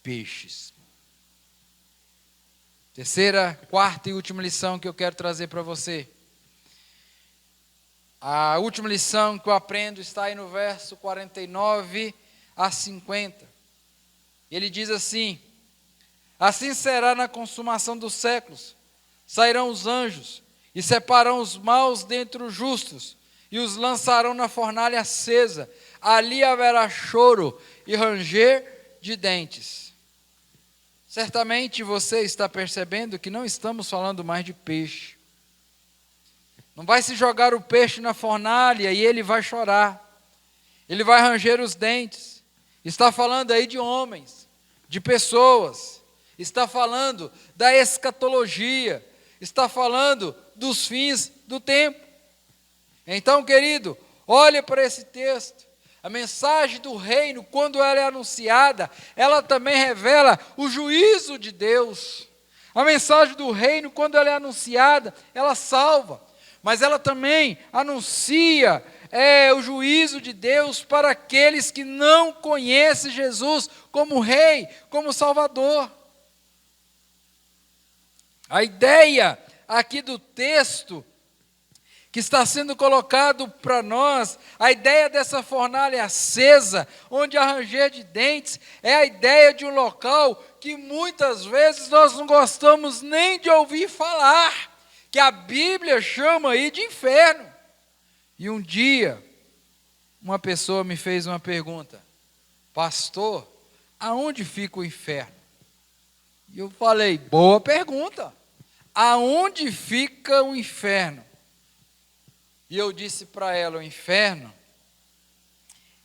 peixes. Terceira, quarta e última lição que eu quero trazer para você. A última lição que eu aprendo está aí no verso 49 a 50. Ele diz assim: assim será na consumação dos séculos. Sairão os anjos e separarão os maus dentre os justos, e os lançarão na fornalha acesa. Ali haverá choro e ranger de dentes. Certamente você está percebendo que não estamos falando mais de peixe. Não vai se jogar o peixe na fornalha e ele vai chorar. Ele vai ranger os dentes. Está falando aí de homens, de pessoas. está falando da escatologia, está falando dos fins do tempo. Então, querido, olhe para esse texto. A mensagem do reino, quando ela é anunciada, ela também revela o juízo de Deus. A mensagem do reino, quando ela é anunciada, ela salva, mas ela também anuncia o juízo de Deus para aqueles que não conhecem Jesus como Rei, como Salvador. A ideia aqui do texto que está sendo colocado para nós, a ideia dessa fornalha acesa, onde há ranger de dentes, é a ideia de um local que muitas vezes nós não gostamos nem de ouvir falar, que a Bíblia chama aí de inferno. E um dia, uma pessoa me fez uma pergunta: pastor, aonde fica o inferno? E eu falei: boa pergunta, aonde fica o inferno? E eu disse para ela: o inferno,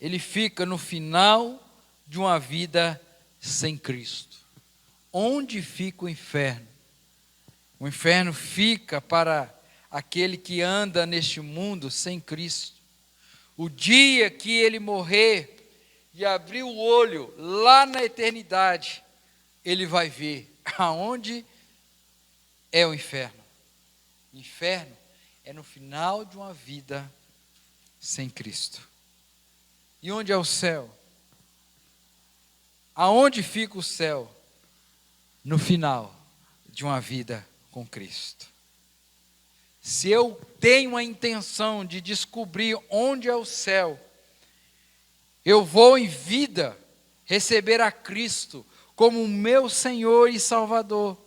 ele fica no final de uma vida sem Cristo. Onde fica o inferno? O inferno fica para aquele que anda neste mundo sem Cristo. O dia que ele morrer e abrir o olho lá na eternidade, ele vai ver aonde é o inferno. O inferno é no final de uma vida sem Cristo. E onde é o céu? Aonde fica o céu? No final de uma vida com Cristo. Se eu tenho a intenção de descobrir onde é o céu, eu vou em vida receber a Cristo como meu Senhor e Salvador.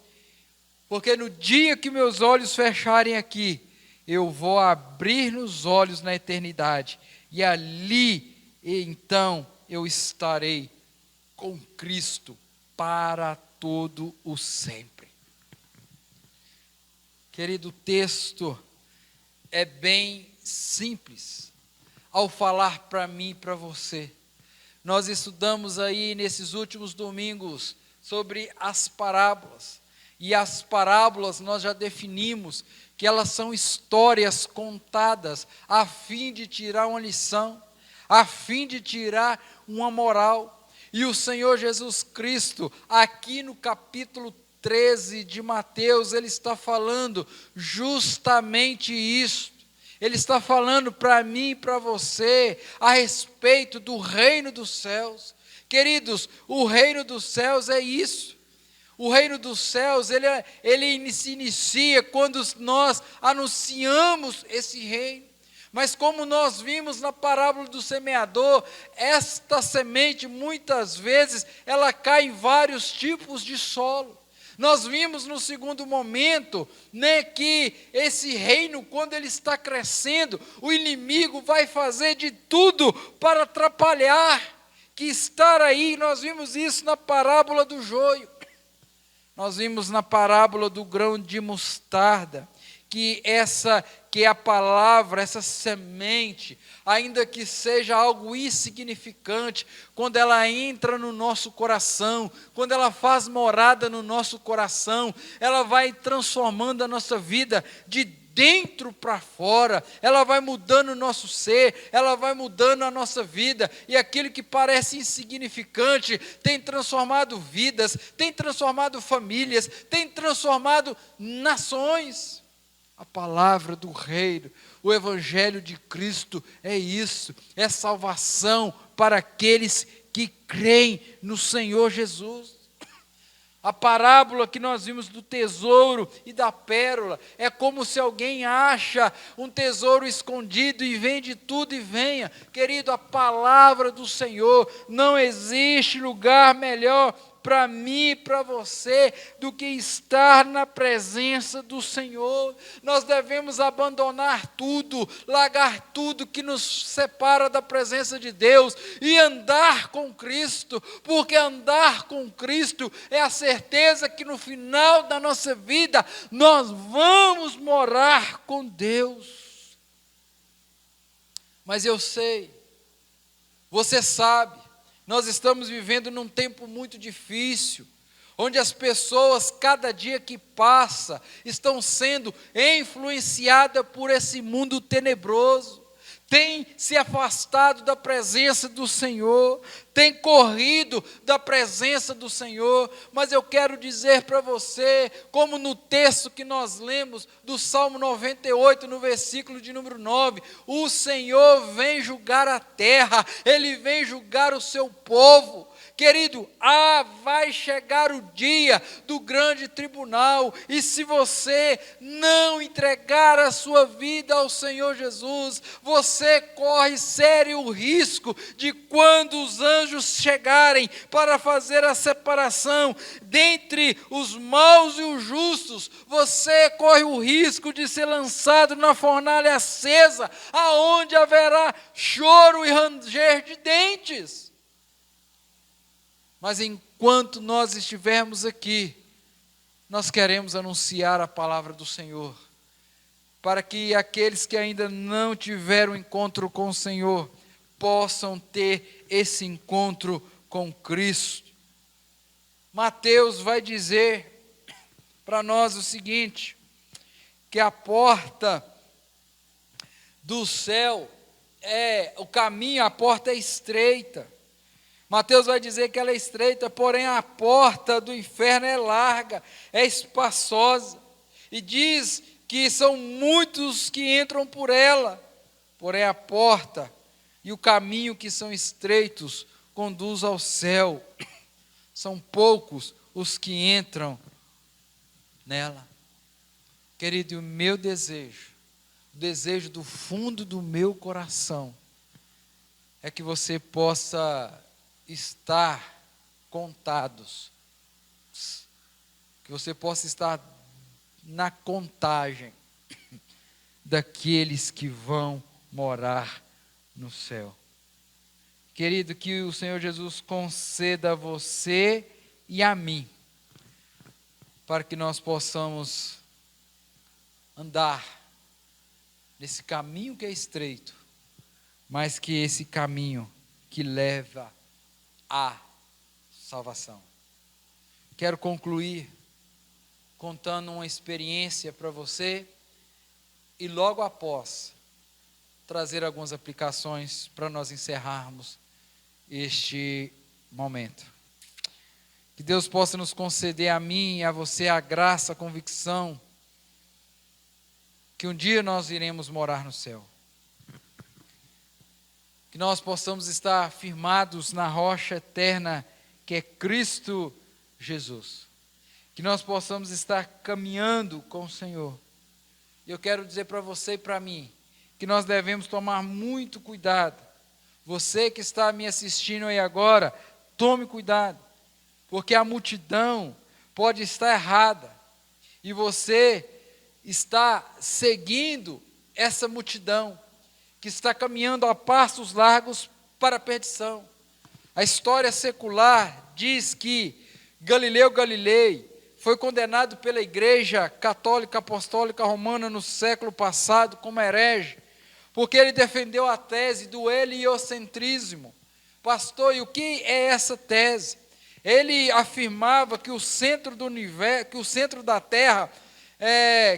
Porque no dia que meus olhos fecharem aqui, eu vou abrir nos olhos na eternidade, e ali, então, eu estarei com Cristo para todo o sempre. Querido, o texto é bem simples ao falar para mim e para você. Nós estudamos aí nesses últimos domingos sobre as parábolas, e as parábolas nós já definimos que elas são histórias contadas a fim de tirar uma lição, a fim de tirar uma moral. E o Senhor Jesus Cristo, aqui no capítulo 13 de Mateus, ele está falando justamente isso. Ele está falando para mim e para você a respeito do reino dos céus. Queridos, o reino dos céus é isso. O reino dos céus, ele se inicia quando nós anunciamos esse reino. Mas como nós vimos na parábola do semeador, esta semente muitas vezes ela cai em vários tipos de solo. Nós vimos no segundo momento, que esse reino, quando ele está crescendo, o inimigo vai fazer de tudo para atrapalhar, que estar aí. Nós vimos isso na parábola do joio. Nós vimos na parábola do grão de mostarda, que a palavra, essa semente, ainda que seja algo insignificante, quando ela entra no nosso coração, quando ela faz morada no nosso coração, ela vai transformando a nossa vida de dentro para fora, ela vai mudando o nosso ser, ela vai mudando a nossa vida, e aquilo que parece insignificante tem transformado vidas, tem transformado famílias, tem transformado nações. A palavra do reino, o evangelho de Cristo é isso, é salvação para aqueles que creem no Senhor Jesus. A parábola que nós vimos do tesouro e da pérola, é como se alguém acha um tesouro escondido e vende tudo e venha. Querido, a palavra do Senhor, não existe lugar melhor para mim e para você do que estar na presença do Senhor. Nós devemos abandonar tudo, largar tudo que nos separa da presença de Deus e andar com Cristo, porque andar com Cristo é a certeza que no final da nossa vida nós vamos morar com Deus. Mas eu sei, você sabe, nós estamos vivendo num tempo muito difícil, onde as pessoas, cada dia que passa, estão sendo influenciadas por esse mundo tenebroso, tem se afastado da presença do Senhor, tem corrido da presença do Senhor, mas eu quero dizer para você, como no texto que nós lemos, do Salmo 98, no versículo de número 9, o Senhor vem julgar a terra, Ele vem julgar o seu povo. Querido, vai chegar o dia do grande tribunal, e se você não entregar a sua vida ao Senhor Jesus, você corre sério risco de, quando os anjos chegarem para fazer a separação dentre os maus e os justos, você corre o risco de ser lançado na fornalha acesa, aonde haverá choro e ranger de dentes. Mas enquanto nós estivermos aqui, nós queremos anunciar a palavra do Senhor, para que aqueles que ainda não tiveram encontro com o Senhor, possam ter esse encontro com Cristo. Mateus vai dizer para nós o seguinte, que a porta do céu o caminho, a porta é estreita. Mateus vai dizer que ela é estreita, porém a porta do inferno é larga, é espaçosa. E diz que são muitos que entram por ela, porém a porta e o caminho que são estreitos conduz ao céu. São poucos os que entram nela. Querido, o meu desejo, o desejo do fundo do meu coração, é que você possa estar contados, que você possa estar na contagem daqueles que vão morar no céu. Querido, que o Senhor Jesus conceda a você e a mim, para que nós possamos andar nesse caminho que é estreito, mas que esse caminho que leva a salvação. Quero concluir contando uma experiência para você e logo após trazer algumas aplicações para nós encerrarmos este momento. Que Deus possa nos conceder a mim e a você a graça, a convicção que um dia nós iremos morar no céu. Que nós possamos estar firmados na rocha eterna que é Cristo Jesus. Que nós possamos estar caminhando com o Senhor. E eu quero dizer para você e para mim, que nós devemos tomar muito cuidado. Você que está me assistindo aí agora, tome cuidado, porque a multidão pode estar errada, e você está seguindo essa multidão, que está caminhando a passos largos para a perdição. A história secular diz que Galileu Galilei foi condenado pela Igreja Católica Apostólica Romana no século passado como herege, porque ele defendeu a tese do heliocentrismo. Pastor, e o que é essa tese? Ele afirmava que o centro do universo, que o centro da Terra,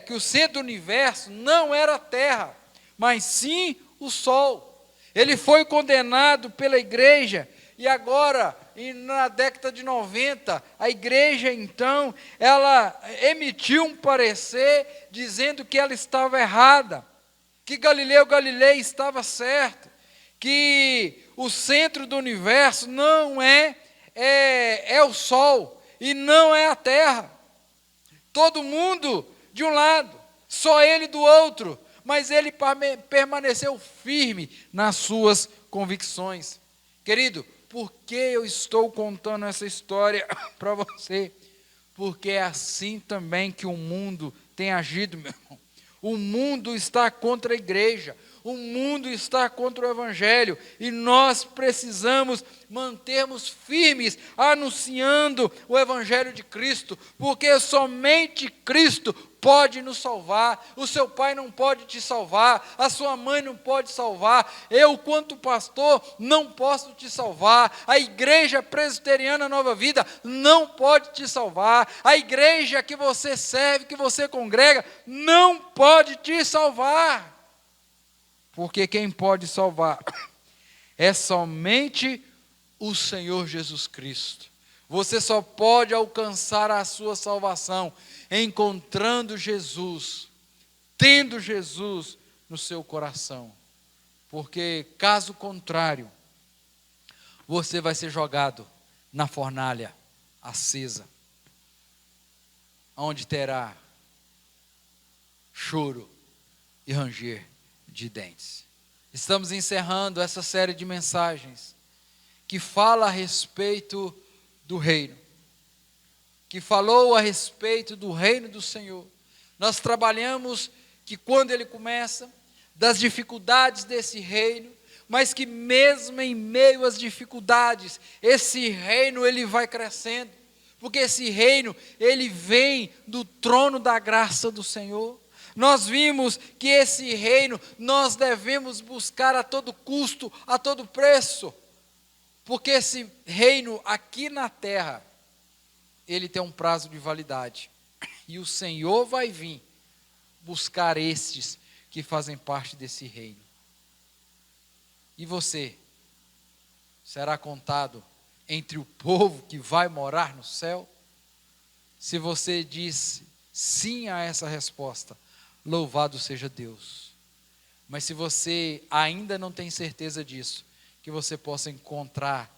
que o centro do universo não era a Terra, mas sim o Sol. Ele foi condenado pela igreja, e agora, na década de 90, a igreja então, ela emitiu um parecer dizendo que ela estava errada, que Galileu Galilei estava certo, que o centro do universo não é o Sol, e não é a Terra. Todo mundo de um lado, só ele do outro, mas ele permaneceu firme nas suas convicções. Querido, por que eu estou contando essa história para você? Porque é assim também que o mundo tem agido, meu irmão. O mundo está contra a igreja, O mundo está contra o Evangelho e nós precisamos mantermos firmes anunciando o Evangelho de Cristo, porque somente Cristo pode nos salvar. O seu pai não pode te salvar, a sua mãe não pode salvar, eu, quanto pastor, não posso te salvar, a igreja presbiteriana Nova Vida não pode te salvar, a igreja que você serve, que você congrega, não pode te salvar. Porque quem pode salvar é somente o Senhor Jesus Cristo. Você só pode alcançar a sua salvação encontrando Jesus, tendo Jesus no seu coração. Porque, caso contrário, você vai ser jogado na fornalha acesa, onde terá choro e ranger de dentes. Estamos encerrando essa série de mensagens que fala a respeito do reino, que falou a respeito do reino do Senhor. Nós trabalhamos que quando ele começa, das dificuldades desse reino, mas que mesmo em meio às dificuldades, esse reino ele vai crescendo, porque esse reino ele vem do trono da graça do Senhor. Nós vimos que esse reino nós devemos buscar a todo custo, a todo preço, porque esse reino aqui na terra, ele tem um prazo de validade, e o Senhor vai vir buscar estes que fazem parte desse reino. E você será contado entre o povo que vai morar no céu? Se você diz sim a essa resposta, louvado seja Deus. Mas se você ainda não tem certeza disso, que você possa encontrar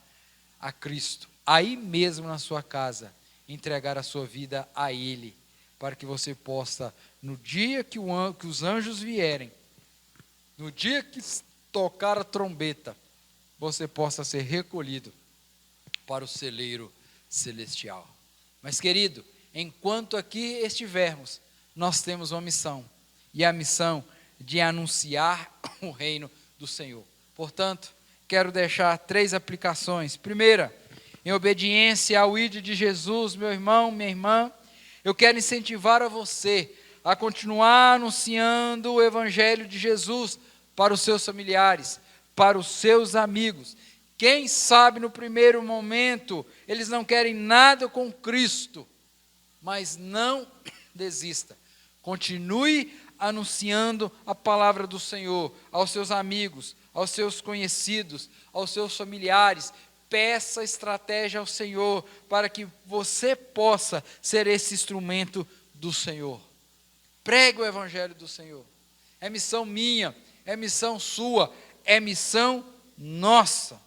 a Cristo, aí mesmo na sua casa, entregar a sua vida a Ele, para que você possa, no dia que os anjos vierem, no dia que tocar a trombeta, você possa ser recolhido para o celeiro celestial. Mas querido, enquanto aqui estivermos, nós temos uma missão, e a missão de anunciar o reino do Senhor. Portanto, quero deixar 3 aplicações. Primeira, em obediência ao ID de Jesus, meu irmão, minha irmã, eu quero incentivar a você a continuar anunciando o Evangelho de Jesus para os seus familiares, para os seus amigos. Quem sabe no primeiro momento eles não querem nada com Cristo, mas não desista. Continue anunciando a palavra do Senhor aos seus amigos, aos seus conhecidos, aos seus familiares. Peça estratégia ao Senhor para que você possa ser esse instrumento do Senhor. Pregue o Evangelho do Senhor. É missão minha, é missão sua, é missão nossa.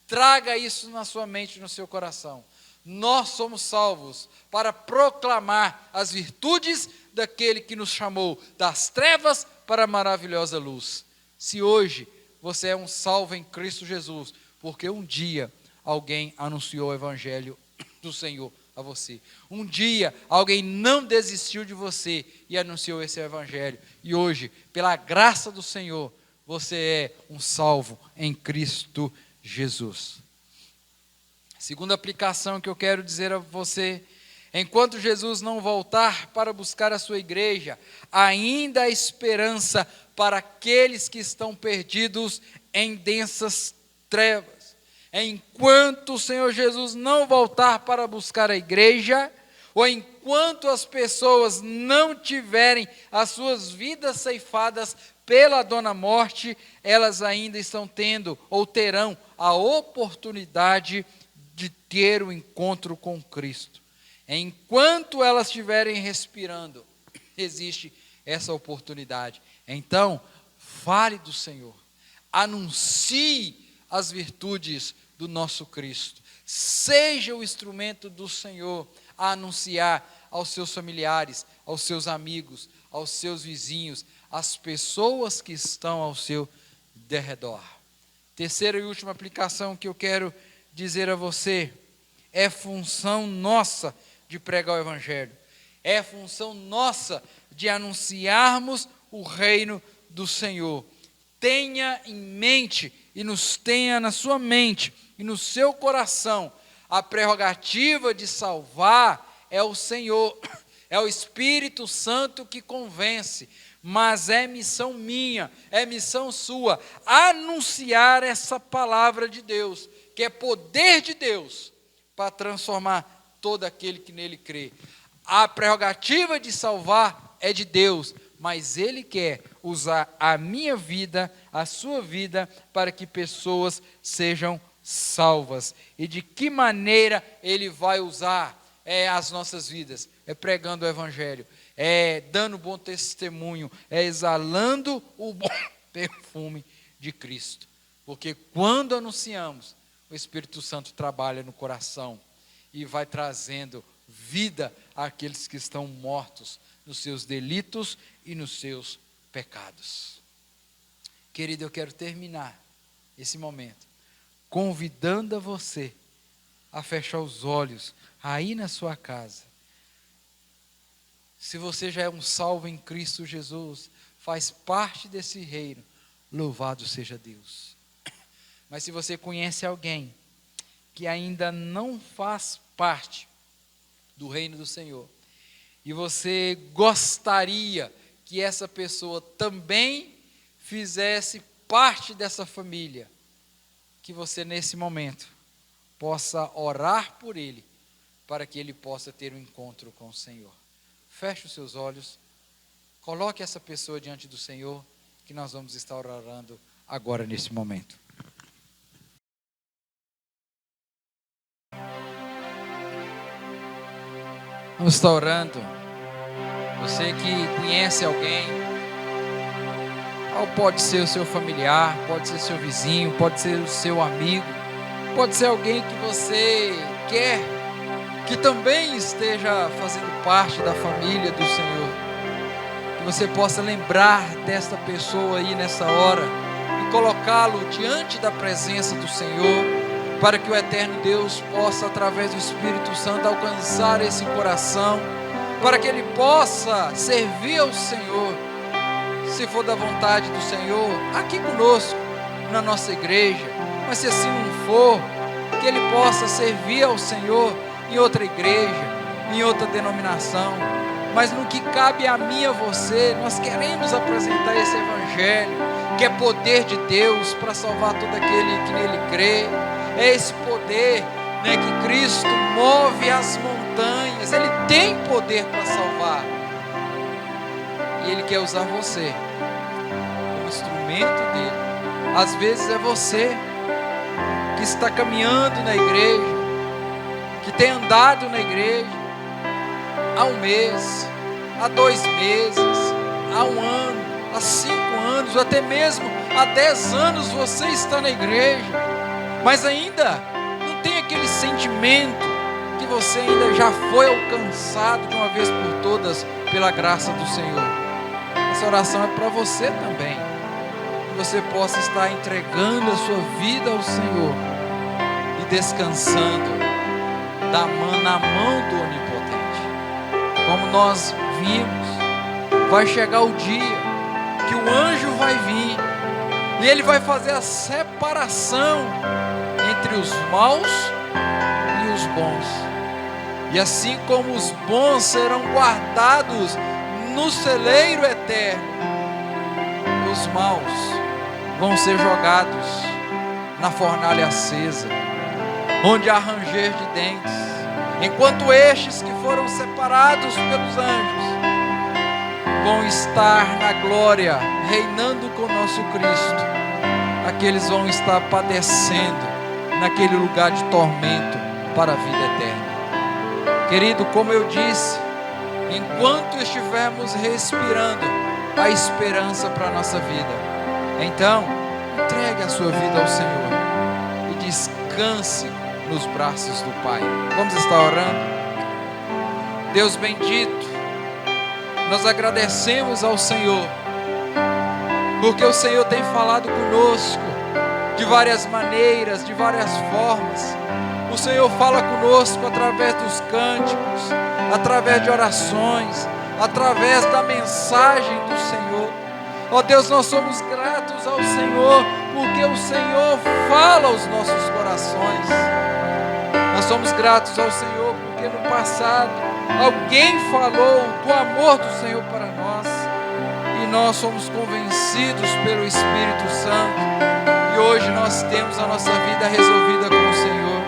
Traga isso na sua mente, no seu coração. Nós somos salvos para proclamar as virtudes daquele que nos chamou das trevas para a maravilhosa luz. Se hoje você é um salvo em Cristo Jesus, porque um dia alguém anunciou o Evangelho do Senhor a você. Um dia alguém não desistiu de você e anunciou esse Evangelho. E hoje, pela graça do Senhor, você é um salvo em Cristo Jesus. Segunda aplicação que eu quero dizer a você: enquanto Jesus não voltar para buscar a sua igreja, ainda há esperança para aqueles que estão perdidos em densas trevas. Enquanto o Senhor Jesus não voltar para buscar a igreja, ou enquanto as pessoas não tiverem as suas vidas ceifadas pela dona morte, elas ainda estão tendo ou terão a oportunidade de ter o encontro com Cristo. Enquanto elas estiverem respirando, existe essa oportunidade. Então, fale do Senhor, anuncie as virtudes do nosso Cristo, seja o instrumento do Senhor a anunciar aos seus familiares, aos seus amigos, aos seus vizinhos, às pessoas que estão ao seu derredor. Terceira e última aplicação que eu quero dizer a você: é função nossa de pregar o Evangelho, é função nossa de anunciarmos o reino do Senhor. tenha em mente e nos tenha na sua mente e no seu coração. A prerrogativa de salvar é o Senhor, é o Espírito Santo que convence, mas é missão minha, é missão sua, anunciar essa palavra de Deus, que é poder de Deus, para transformar todo aquele que nele crê. A prerrogativa de salvar é de Deus, mas Ele quer usar a minha vida, a sua vida, para que pessoas sejam salvas. E de que maneira Ele vai usar as nossas vidas? É pregando o Evangelho, é dando bom testemunho, é exalando o bom perfume de Cristo. Porque quando anunciamos, o Espírito Santo trabalha no coração e vai trazendo vida àqueles que estão mortos nos seus delitos e nos seus pecados. Querido, eu quero terminar esse momento convidando a você a fechar os olhos aí na sua casa. Se você já é um salvo em Cristo Jesus, faz parte desse reino, louvado seja Deus. Mas se você conhece alguém que ainda não faz parte do reino do Senhor, e você gostaria que essa pessoa também fizesse parte dessa família, que você nesse momento possa orar por ele, para que ele possa ter um encontro com o Senhor. Feche os seus olhos, coloque essa pessoa diante do Senhor, que nós vamos estar orando agora nesse momento. Vamos estar orando. Você que conhece alguém, ou pode ser o seu familiar, pode ser o seu vizinho, pode ser o seu amigo, pode ser alguém que você quer que também esteja fazendo parte da família do Senhor. Que você possa lembrar desta pessoa aí nessa hora e colocá-lo diante da presença do Senhor, para que o eterno Deus possa, através do Espírito Santo, alcançar esse coração, para que ele possa servir ao Senhor, se for da vontade do Senhor, aqui conosco, na nossa igreja. Mas se assim não for, que ele possa servir ao Senhor em outra igreja, em outra denominação. Mas no que cabe a mim e a você, nós queremos apresentar esse Evangelho, que é poder de Deus para salvar todo aquele que nele crê. É esse poder, que Cristo move as montanhas. Ele tem poder para salvar. E Ele quer usar você como instrumento dele. Às vezes é você que está caminhando na igreja, que tem andado na igreja há um mês, há 2 meses, há 1 ano, há 5 anos, ou até mesmo há 10 anos você está na igreja, mas ainda não tem aquele sentimento que você ainda já foi alcançado de uma vez por todas pela graça do Senhor. Essa oração é para você também, que você possa estar entregando a sua vida ao Senhor e descansando na mão do Onipotente. Como nós vimos, vai chegar o dia que o anjo vai vir e ele vai fazer a separação entre os maus e os bons. E assim como os bons serão guardados no celeiro eterno, os maus vão ser jogados na fornalha acesa, onde há ranger de dentes, enquanto estes que foram separados pelos anjos vão estar na glória, reinando com nosso Cristo. Aqueles vão estar padecendo naquele lugar de tormento para a vida eterna. Querido, como eu disse, enquanto estivermos respirando, há esperança para a nossa vida. Então, entregue a sua vida ao Senhor e descanse nos braços do Pai. Vamos estar orando. Deus bendito, nós agradecemos ao Senhor, porque o Senhor tem falado conosco de várias maneiras, de várias formas. O Senhor fala conosco através dos cânticos, através de orações, através da mensagem do Senhor. Ó Deus, nós somos gratos gratos ao Senhor, porque o Senhor fala aos nossos corações. Nós somos gratos ao Senhor, porque no passado alguém falou do amor do Senhor para nós, e nós somos convencidos pelo Espírito Santo, e hoje nós temos a nossa vida resolvida com o Senhor.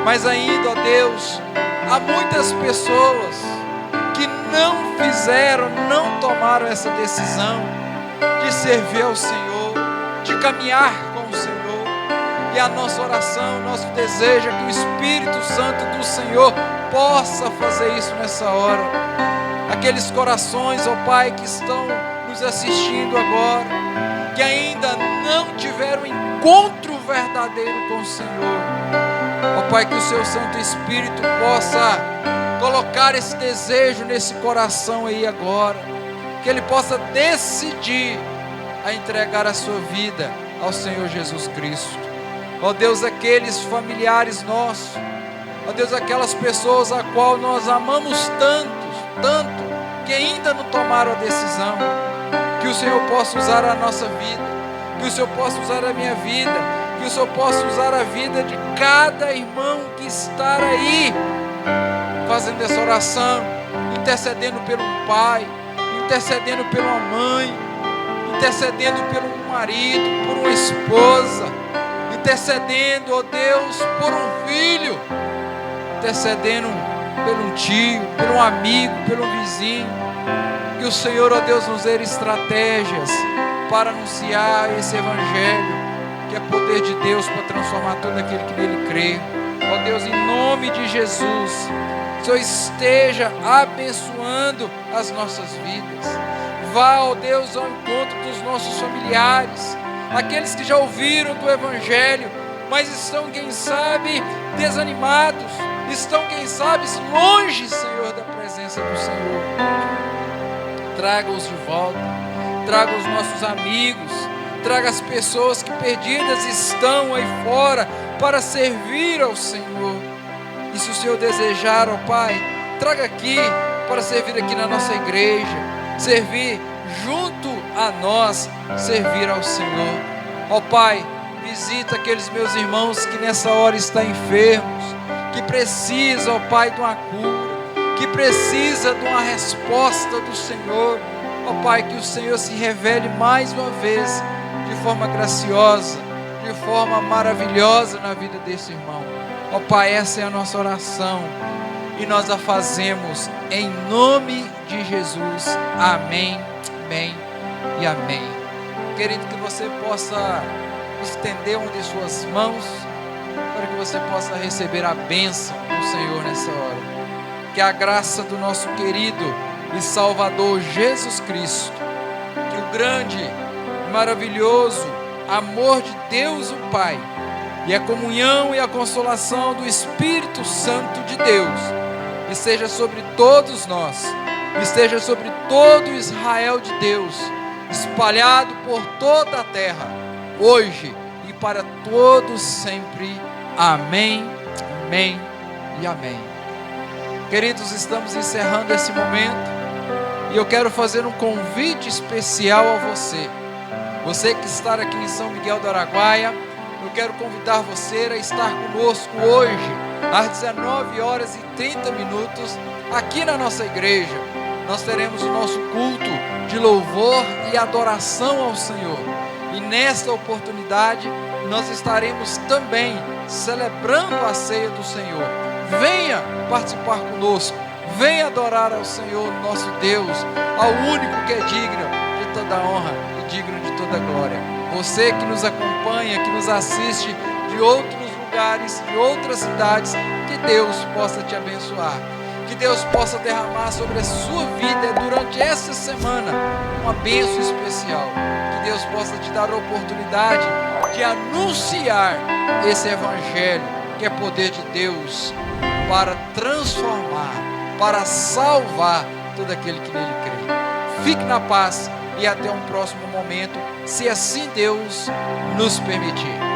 Mas ainda, ó Deus, há muitas pessoas que não tomaram essa decisão de servir ao Senhor, de caminhar com o Senhor. E a nossa oração, nosso desejo é que o Espírito Santo do Senhor possa fazer isso nessa hora. Aqueles corações, ó Pai, que estão nos assistindo agora, que ainda não tiveram encontro verdadeiro com o Senhor, ó Pai, que o Seu Santo Espírito possa colocar esse desejo nesse coração aí agora, que ele possa decidir a entregar a sua vida ao Senhor Jesus Cristo. Ó Deus, aqueles familiares nossos, ó Deus, aquelas pessoas a qual nós amamos tanto, que ainda não tomaram a decisão, que o Senhor possa usar a nossa vida, que o Senhor possa usar a minha vida, que o Senhor possa usar a vida de cada irmão que está aí, fazendo essa oração, intercedendo pelo pai, intercedendo pela mãe, intercedendo pelo marido, por uma esposa, intercedendo, ó Deus, por um filho, intercedendo pelo um tio, pelo um amigo, pelo um vizinho. Que o Senhor, ó Deus, nos dê estratégias para anunciar esse evangelho, que é poder de Deus para transformar todo aquele que nele crê. Ó Deus, em nome de Jesus, o Senhor esteja abençoando as nossas vidas. Vá, ó Deus, ao encontro dos nossos familiares, aqueles que já ouviram do evangelho, mas estão, quem sabe, desanimados, estão, quem sabe, longe, Senhor, da presença do Senhor. Traga-os de volta, traga os nossos amigos, traga as pessoas que perdidas estão aí fora para servir ao Senhor. E se o Senhor desejar, ó Pai, traga aqui para servir aqui na nossa igreja, servir junto a nós, servir ao Senhor. Ó Pai, visita aqueles meus irmãos que nessa hora estão enfermos, que precisam, ó Pai, de uma cura, que precisa de uma resposta do Senhor. Ó Pai, que o Senhor se revele mais uma vez de forma graciosa, de forma maravilhosa na vida desse irmão. Ó Pai, essa é a nossa oração e nós a fazemos em nome de Jesus. Amém, amém e amém. Querido, que você possa estender uma de suas mãos para que você possa receber a bênção do Senhor nessa hora. Que a graça do nosso querido e Salvador Jesus Cristo, que o grande e maravilhoso amor de Deus o Pai e a comunhão e a consolação do Espírito Santo de Deus esteja sobre todos nós, esteja sobre todo Israel de Deus, espalhado por toda a terra, hoje e para todos sempre. Amém, amém e amém. Queridos, estamos encerrando esse momento e eu quero fazer um convite especial a você. Você que está aqui em São Miguel do Araguaia, eu quero convidar você a estar conosco hoje, às 19h30, aqui na nossa igreja. Nós teremos o nosso culto de louvor e adoração ao Senhor. E nesta oportunidade, nós estaremos também celebrando a ceia do Senhor. Venha participar conosco, venha adorar ao Senhor, nosso Deus, ao único que é digno de toda honra e digno de toda glória. Você que nos acompanha, que nos assiste de outros lugares, de outras cidades, que Deus possa te abençoar, que Deus possa derramar sobre a sua vida durante essa semana uma bênção especial, que Deus possa te dar a oportunidade de anunciar esse evangelho, que é poder de Deus para transformar, para salvar todo aquele que nele crê. Fique na paz e até um próximo momento, se assim Deus nos permitir.